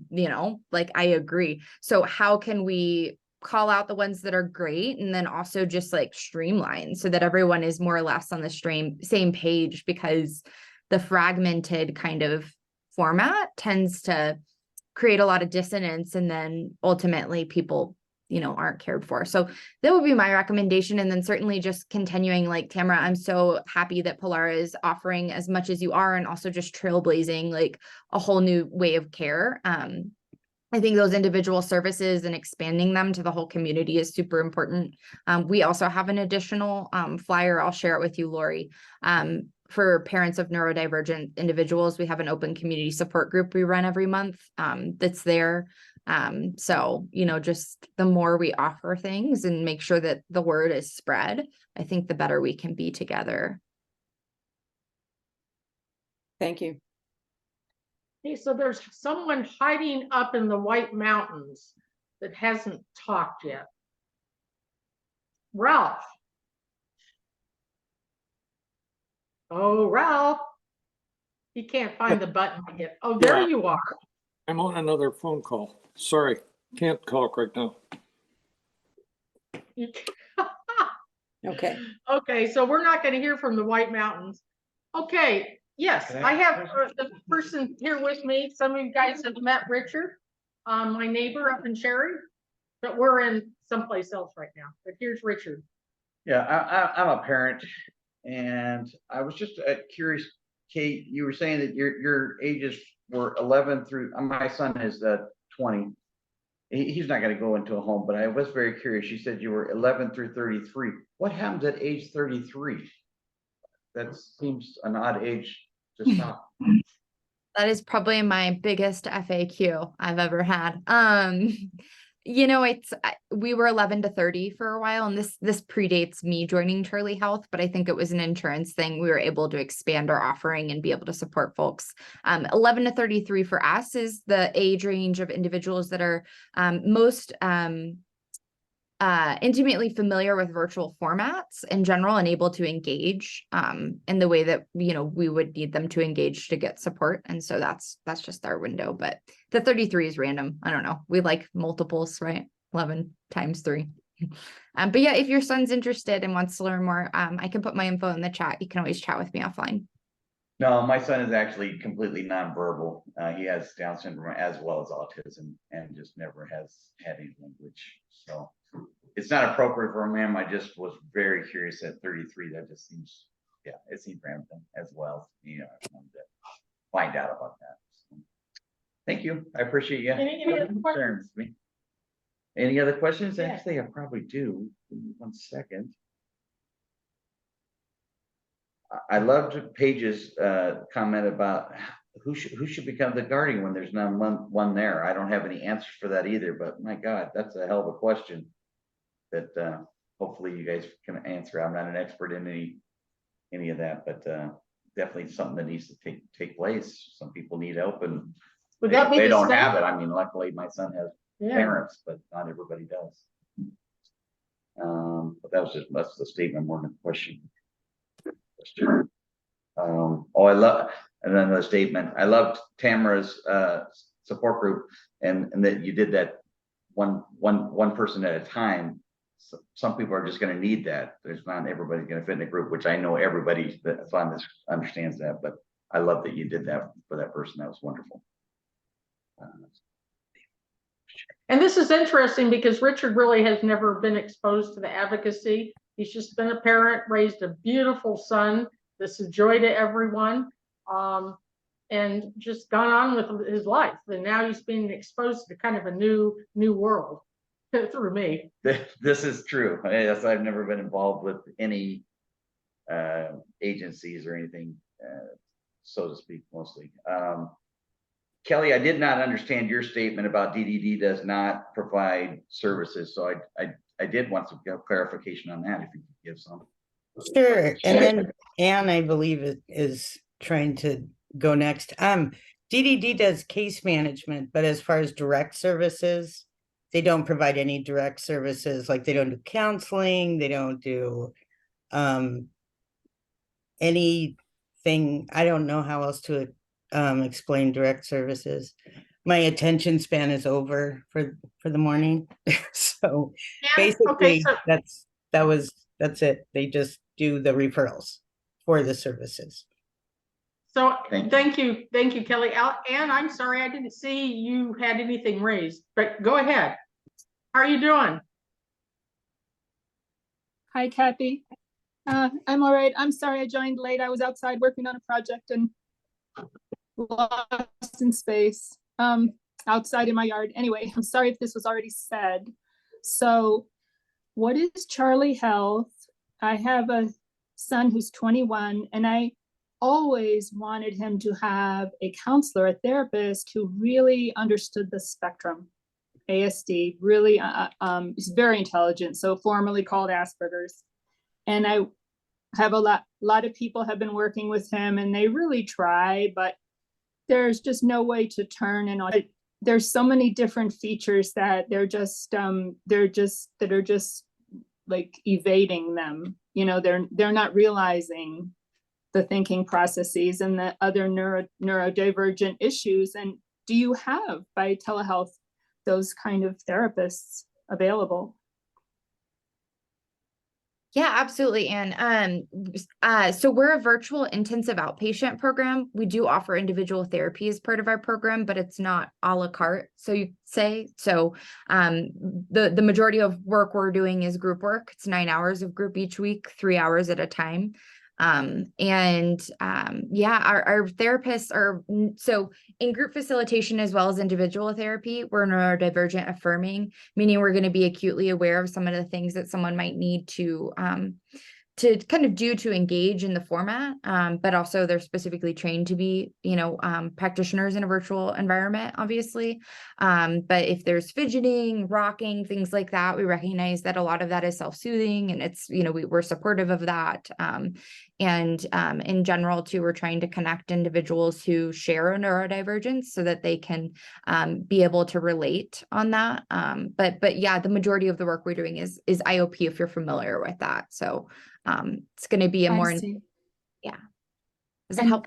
like I agree. So how can we call out the ones that are great, and then also just like streamline so that everyone is more or less on the same page? Because the fragmented kind of format tends to create a lot of dissonance, and then ultimately people aren't cared for. So that would be my recommendation. And then certainly just continuing, like Tamara, I'm so happy that Polara is offering as much as you are, and also just trailblazing like a whole new way of care. I think those individual services and expanding them to the whole community is super important. We also have an additional flyer. I'll share it with you, Lori. For parents of neurodivergent individuals, we have an open community support group we run every month that's there. So, just the more we offer things and make sure that the word is spread, I think the better we can be together. Thank you. Hey, so there's someone hiding up in the White Mountains that hasn't talked yet. Ralph. Oh, Ralph. He can't find the button to get. Oh, there you are. I'm on another phone call. Sorry, can't talk right now. Okay. Okay, so we're not going to hear from the White Mountains. Okay, yes, I have the person here with me. Some of you guys have met Richard, my neighbor up in Cherry, but we're in someplace else right now. But here's Richard. Yeah, I'm a parent, and I was just curious. Kate, you were saying that your ages were 11 through, my son is 20. He's not going to go into a home, but I was very curious. You said you were 11 through 33. What happens at age 33? That seems an odd age to stop. That is probably my biggest FAQ I've ever had. You know, we were 11 to 30 for a while, and this predates me joining Charlie Health, but I think it was an insurance thing. We were able to expand our offering and be able to support folks. 11 to 33 for us is the age range of individuals that are most intimately familiar with virtual formats in general and able to engage in the way that, you know, we would need them to engage to get support. And so that's just our window, but the 33 is random. I don't know. We like multiples, right? 11 times 3. But yeah, if your son's interested and wants to learn more, I can put my info in the chat. You can always chat with me offline. No, my son is actually completely nonverbal. He has Down syndrome as well as autism and just never has had any language. So it's not appropriate for him. I just was very curious at 33. That just seems, yeah, it seems random as well. You know, I wanted to find out about that. So, thank you. I appreciate you. Any other questions? Any other questions? Yeah. Actually, I probably do. Give me 1 second. I loved Paige's comment about who should become the guardian when there's not one there. I don't have any answers for that either, but my God, that's a hell of a question that hopefully you guys can answer. I'm not an expert in any of that, but definitely something that needs to take place. Some people need help, and they don't have it. I mean, luckily my son has parents, but not everybody does. But that's the statement more than a question. I love, and then the statement, I loved Tamara's support group and that you did that one person at a time. So some people are just going to need that. There's not everybody's going to fit in a group, which I know everybody that's on this understands that, but I love that you did that for that person. That was wonderful. And this is interesting because Richard really has never been exposed to the advocacy. He's just been a parent, raised a beautiful son that's a joy to everyone, and just gone on with his life. And now he's being exposed to kind of a new world through me. This is true. Yes, I've never been involved with any agencies or anything, so to speak, mostly. Kelly, I did not understand your statement about DDD does not provide services. So I did want some clarification on that, if you could give some. Sure. And then Anne, I believe, is trying to go next. DDD does case management, but as far as direct services, they don't provide any direct services. Like they don't do counseling, they don't do anything. I don't know how else to explain direct services. My attention span is over for the morning. So basically that's it. They just do the referrals for the services. So thank you, Kelly. Anne, I'm sorry I didn't see you had anything raised, but go ahead. How are you doing? Hi, Kathy. I'm all right. I'm sorry I joined late. I was outside working on a project and lost in space outside in my yard. Anyway, I'm sorry if this was already said. So what is Charlie Health? I have a son who's 21, and I always wanted him to have a counselor, a therapist who really understood the spectrum. ASD, really, is very intelligent, so formerly called Asperger's. And I have a lot of people have been working with him, and they really try, but there's just no way to turn and on. There's so many different features that they're just like evading them. You know, they're not realizing the thinking processes and the other neurodivergent issues. And do you have by telehealth those kind of therapists available? Yeah, absolutely. And so we're a virtual intensive outpatient program. We do offer individual therapy as part of our program, but it's not a la carte, so you say. So the majority of work we're doing is group work. It's 9 hours of group each week, 3 hours at a time. Yeah, our therapists are, so in group facilitation as well as individual therapy, we're neurodivergent affirming, meaning we're going to be acutely aware of some of the things that someone might need to kind of do to engage in the format, but also they're specifically trained to be, practitioners in a virtual environment, obviously. But if there's fidgeting, rocking, things like that, we recognize that a lot of that is self-soothing, and it's, we're supportive of that. In general, too, we're trying to connect individuals who share a neurodivergence so that they can be able to relate on that. But yeah, the majority of the work we're doing is IOP, if you're familiar with that. So it's going to be a more, yeah. Does that And help?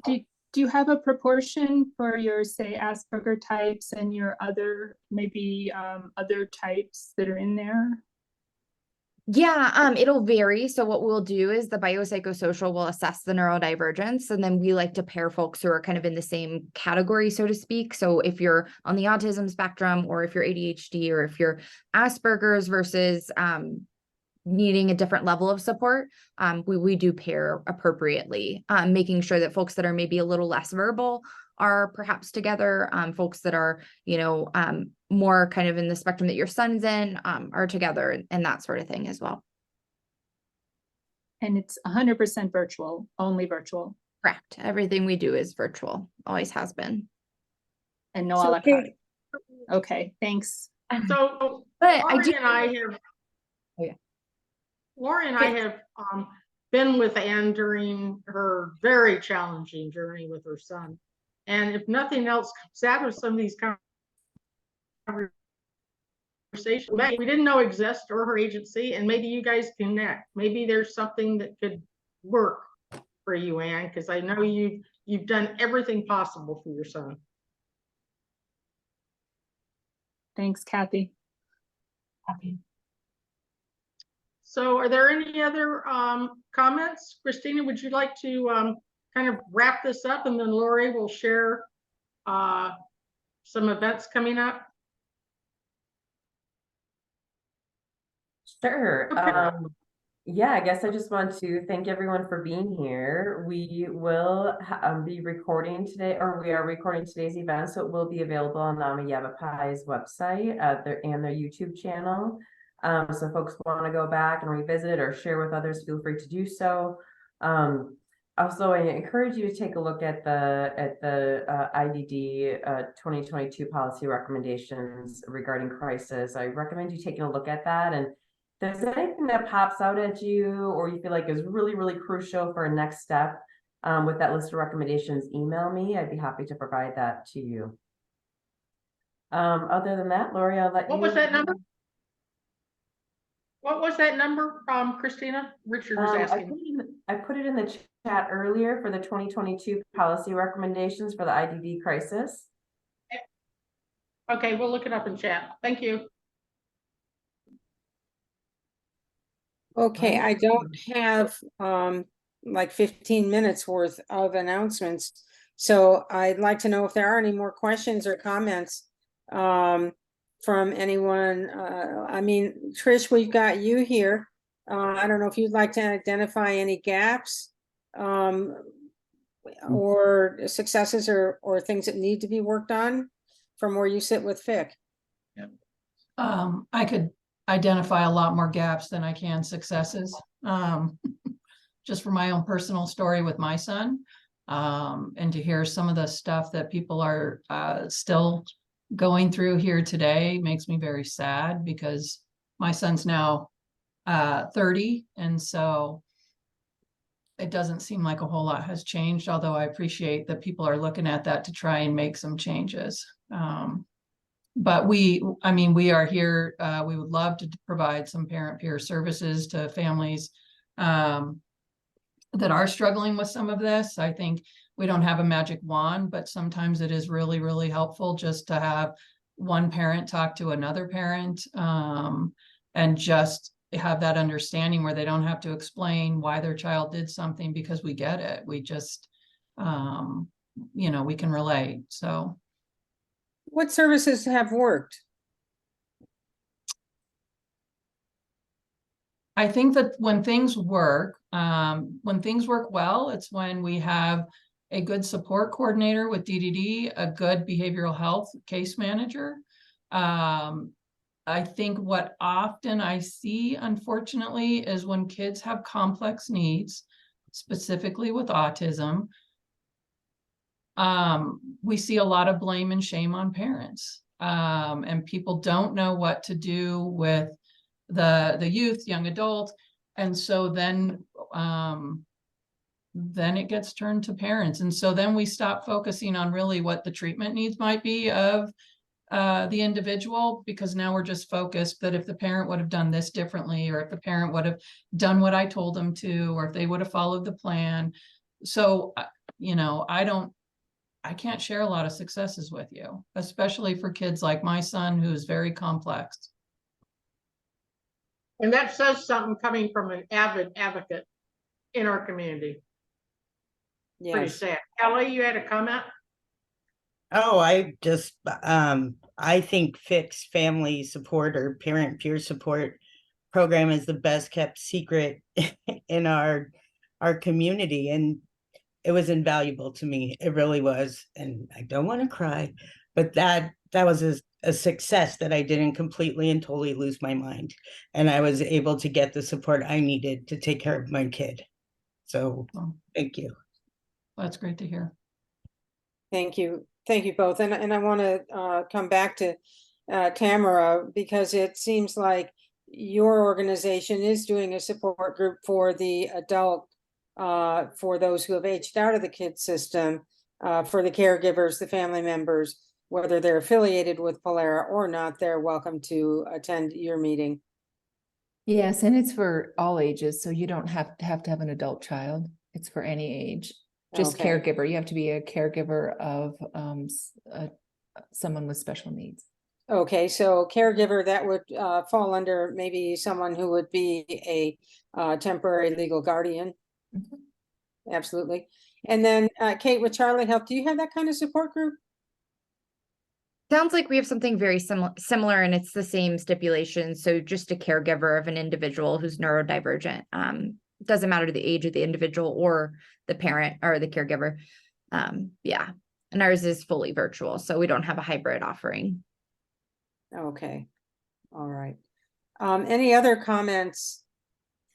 do you have a proportion for your, say, Asperger types and your other, maybe other types that are in there? Yeah, it'll vary. So what we'll do is the biopsychosocial will assess the neurodivergence, and then we like to pair folks who are kind of in the same category, so to speak. So if you're on the autism spectrum, or if you're ADHD, or if you're Asperger's versus needing a different level of support, we do pair appropriately, making sure that folks that are maybe a little less verbal are perhaps together, folks that are, more kind of in the spectrum that your son's in, are together, and that sort of thing as well. And it's 100% virtual, only virtual. Correct. Everything we do is virtual, always has been. And no a So, la carte. Okay, thanks. So But Lori and I have, Oh, yeah. Lori and I have been with Anne during her very challenging journey with her son. And if nothing else comes out of some of these conversations we didn't know exist, or her agency, and maybe you guys connect. Maybe there's something that could work for you, Anne, because I know you've done everything possible for your son. Thanks, Kathy. So are there any other comments? Christina, would you like to kind of wrap this up, and then Lori will share some events coming up? Sure. Okay. Yeah, I guess I just want to thank everyone for being here. We will be recording today, or we are recording today's event, so it will be available on Nama Yavapai's website and their YouTube channel. So folks want to go back and revisit it or share with others, feel free to do so. Also, I encourage you to take a look at the IDD 2022 policy recommendations regarding crisis. I recommend you taking a look at that, and if there's anything that pops out at you or you feel like is really, really crucial for a next step with that list of recommendations, email me. I'd be happy to provide that to you. Other than that, Lori, I'll let you. What was that number? What was that number, Christina? Richard was asking. I put it in the chat earlier for the 2022 policy recommendations for the IDD crisis. Okay, we'll look it up in chat. Thank you. Okay, I don't have like 15 minutes worth of announcements. So I'd like to know if there are any more questions or comments from anyone. I mean, Trish, we've got you here. I don't know if you'd like to identify any gaps or successes or things that need to be worked on from where you sit with FIC. I could identify a lot more gaps than I can successes. Just for my own personal story with my son, and to hear some of the stuff that people are still going through here today makes me very sad, because my son's now 30, and so it doesn't seem like a whole lot has changed, although I appreciate that people are looking at that to try and make some changes. But we are here. We would love to provide some parent peer services to families that are struggling with some of this. I think we don't have a magic wand, but sometimes it is really, really helpful just to have one parent talk to another parent, and just have that understanding where they don't have to explain why their child did something, because we get it. We just, we can relate. So. What services have worked? I think that when things work well, it's when we have a good support coordinator with DDD, a good behavioral health case manager. I think what often I see, unfortunately, is when kids have complex needs, specifically with autism, we see a lot of blame and shame on parents. And people don't know what to do with the youth, young adult. And so then it gets turned to parents. And so then we stop focusing on really what the treatment needs might be of the individual, because now we're just focused that if the parent would have done this differently, or if the parent would have done what I told them to, or if they would have followed the plan. So, you know, I can't share a lot of successes with you, especially for kids like my son, who's very complex. And that says something coming from an avid advocate in our community. Pretty Yes. sad. Kelly, you had a comment? Oh, I think fixed family support or parent peer support program is the best kept secret in our community, and it was invaluable to me. It really was. And I don't want to cry, but that was a success that I didn't completely and totally lose my mind. And I was able to get the support I needed to take care of my kid. So thank you. That's great to hear. Thank you. Thank you both. And I want to come back to Tamara, because it seems like your organization is doing a support group for the adult, for those who have aged out of the KID system, for the caregivers, the family members, whether they're affiliated with Polara or not, they're welcome to attend your meeting. Yes, and it's for all ages, so you don't have to have an adult child. It's for any age. Just Okay. caregiver. You have to be a caregiver of someone with special needs. Okay, so caregiver, that would fall under maybe someone who would be a temporary legal guardian. Mm-hmm. Absolutely. And then Kate, with Charlie Health, do you have that kind of support group? Sounds like we have something very similar, and it's the same stipulation. So just a caregiver of an individual who's neurodivergent. Doesn't matter the age of the individual or the parent or the caregiver. Yeah. And ours is fully virtual, so we don't have a hybrid offering. Okay. All right. Any other comments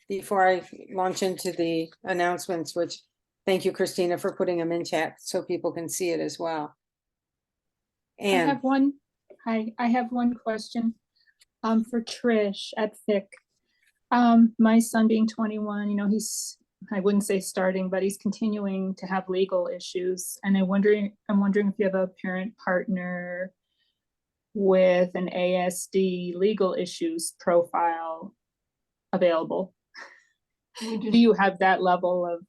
before I launch into the announcements, which thank you, Christina, for putting them in chat so people can see it as well. And I have one question for Trish at FIC. My son being 21, you know, I wouldn't say starting, but he's continuing to have legal issues. And I'm wondering if you have a parent partner with an ASD legal issues profile available. Do you have that level of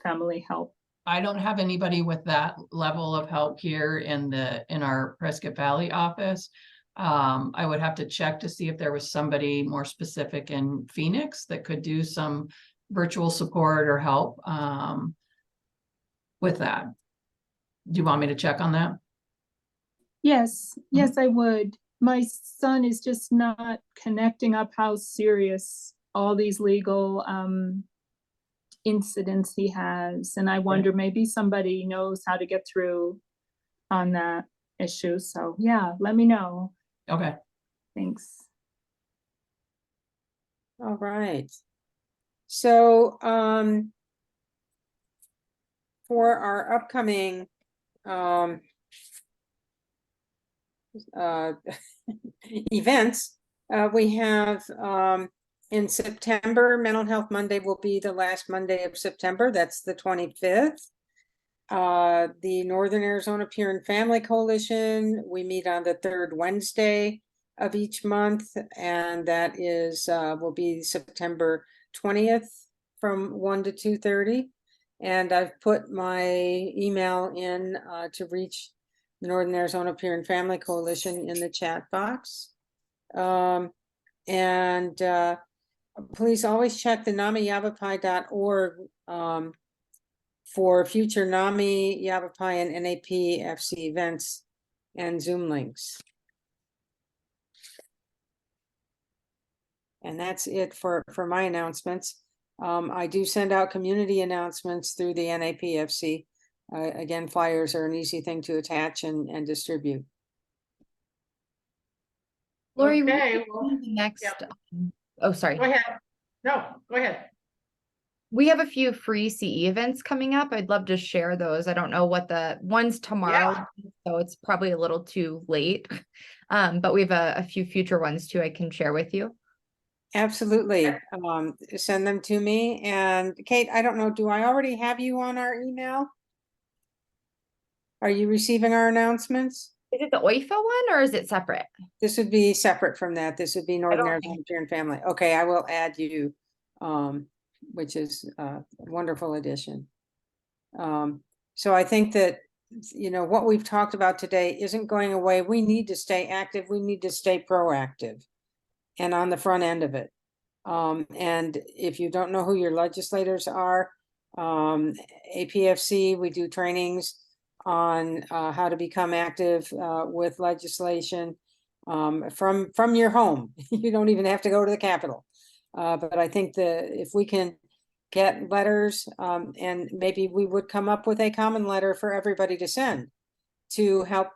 family help? I don't have anybody with that level of help here in our Prescott Valley office. I would have to check to see if there was somebody more specific in Phoenix that could do some virtual support or help with that. Do you want me to check on that? Yes, I would. My son is just not connecting up how serious all these legal incidents he has. And I wonder, maybe somebody knows how to get through on that issue. So yeah, let me know. Okay. Thanks. all right. So for our upcoming events, we have in September, Mental Health Monday will be the last Monday of September. That's the 25th. The Northern Arizona Peer and Family Coalition, we meet on the third Wednesday of each month, and that is will be September 20th from 1 to 2:30. And I've put my email in to reach the Northern Arizona Peer and Family Coalition in the chat box. Please always check the NAMI-Yavapai.org for future NAMI, Yavapai, and NAP FC events and Zoom links. And that's it for my announcements. I do send out community announcements through the NAPFC. Again, flyers are an easy thing to attach and distribute. Lori, Okay, well, the next, oh, sorry. go ahead. No, go ahead. We have a few free CE events coming up. I'd love to share those. I don't know what one's tomorrow, so it's probably a little too late. But we have a few future ones too I can share with you. Absolutely. Send them to me. And Kate, I don't know, do I already have you on our email? Are you receiving our announcements? Is it the OIFA one or is it separate? This would be separate from that. This would be Northern Arizona Parent Family. Okay, I will add you, which is a wonderful addition. So I think that, you know, what we've talked about today isn't going away. We need to stay active. We need to stay proactive and on the front end of it. And if you don't know who your legislators are, APFC, we do trainings on how to become active with legislation from your home. You don't even have to go to the Capitol. But I think that if we can get letters, and maybe we would come up with a common letter for everybody to send to help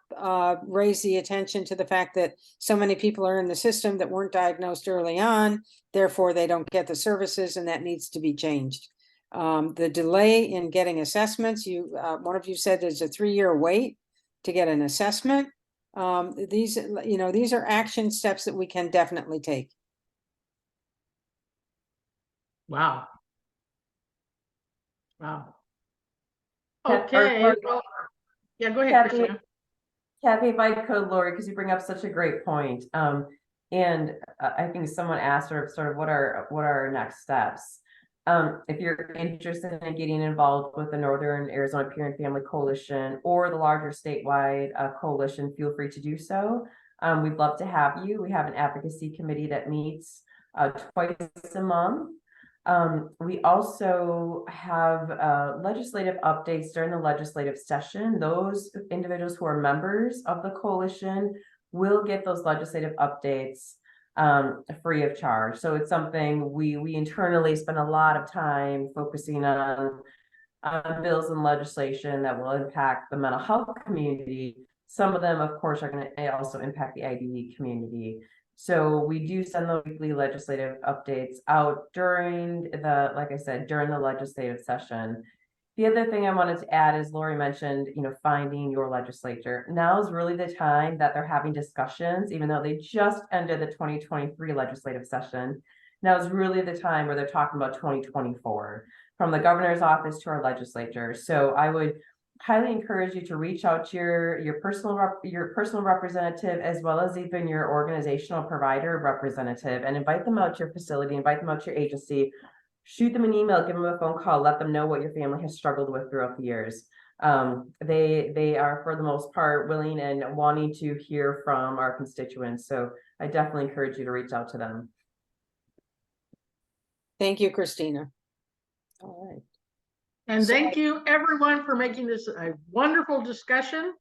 raise the attention to the fact that so many people are in the system that weren't diagnosed early on, therefore they don't get the services, and that needs to be changed. The delay in getting assessments, one of you said there's a 3-year wait to get an assessment. These are action steps that we can definitely take. Wow. Wow. Okay, well, yeah, go ahead, Christina. Kathy, if I could, Lori, because you bring up such a great point. And I think someone asked sort of what are our next steps. If you're interested in getting involved with the Northern Arizona Parent Family Coalition or the larger statewide coalition, feel free to do so. We'd love to have you. We have an advocacy committee that meets twice a month. We also have legislative updates during the legislative session. Those individuals who are members of the coalition will get those legislative updates free of charge. So it's something we internally spend a lot of time focusing on bills and legislation that will impact the mental health community. Some of them, of course, are going to also impact the IDD community. So we do send the weekly legislative updates out during like I said, during the legislative session. The other thing I wanted to add is Lori mentioned, finding your legislature. Now is really the time that they're having discussions, even though they just ended the 2023 legislative session. Now is really the time where they're talking about 2024, from the governor's office to our legislature. So I would highly encourage you to reach out to your personal representative, as well as even your organizational provider representative, and invite them out to your facility, invite them out to your agency. Shoot them an email, give them a phone call, let them know what your family has struggled with throughout the years. They are, for the most part, willing and wanting to hear from our constituents. So I definitely encourage you to reach out to them. Thank you, Christina. All right. And thank you everyone for making this a wonderful discussion.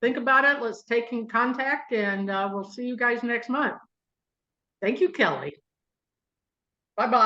Think about it. Let's take in contact, and we'll see you guys next month. Thank you, Kelly. Bye-bye.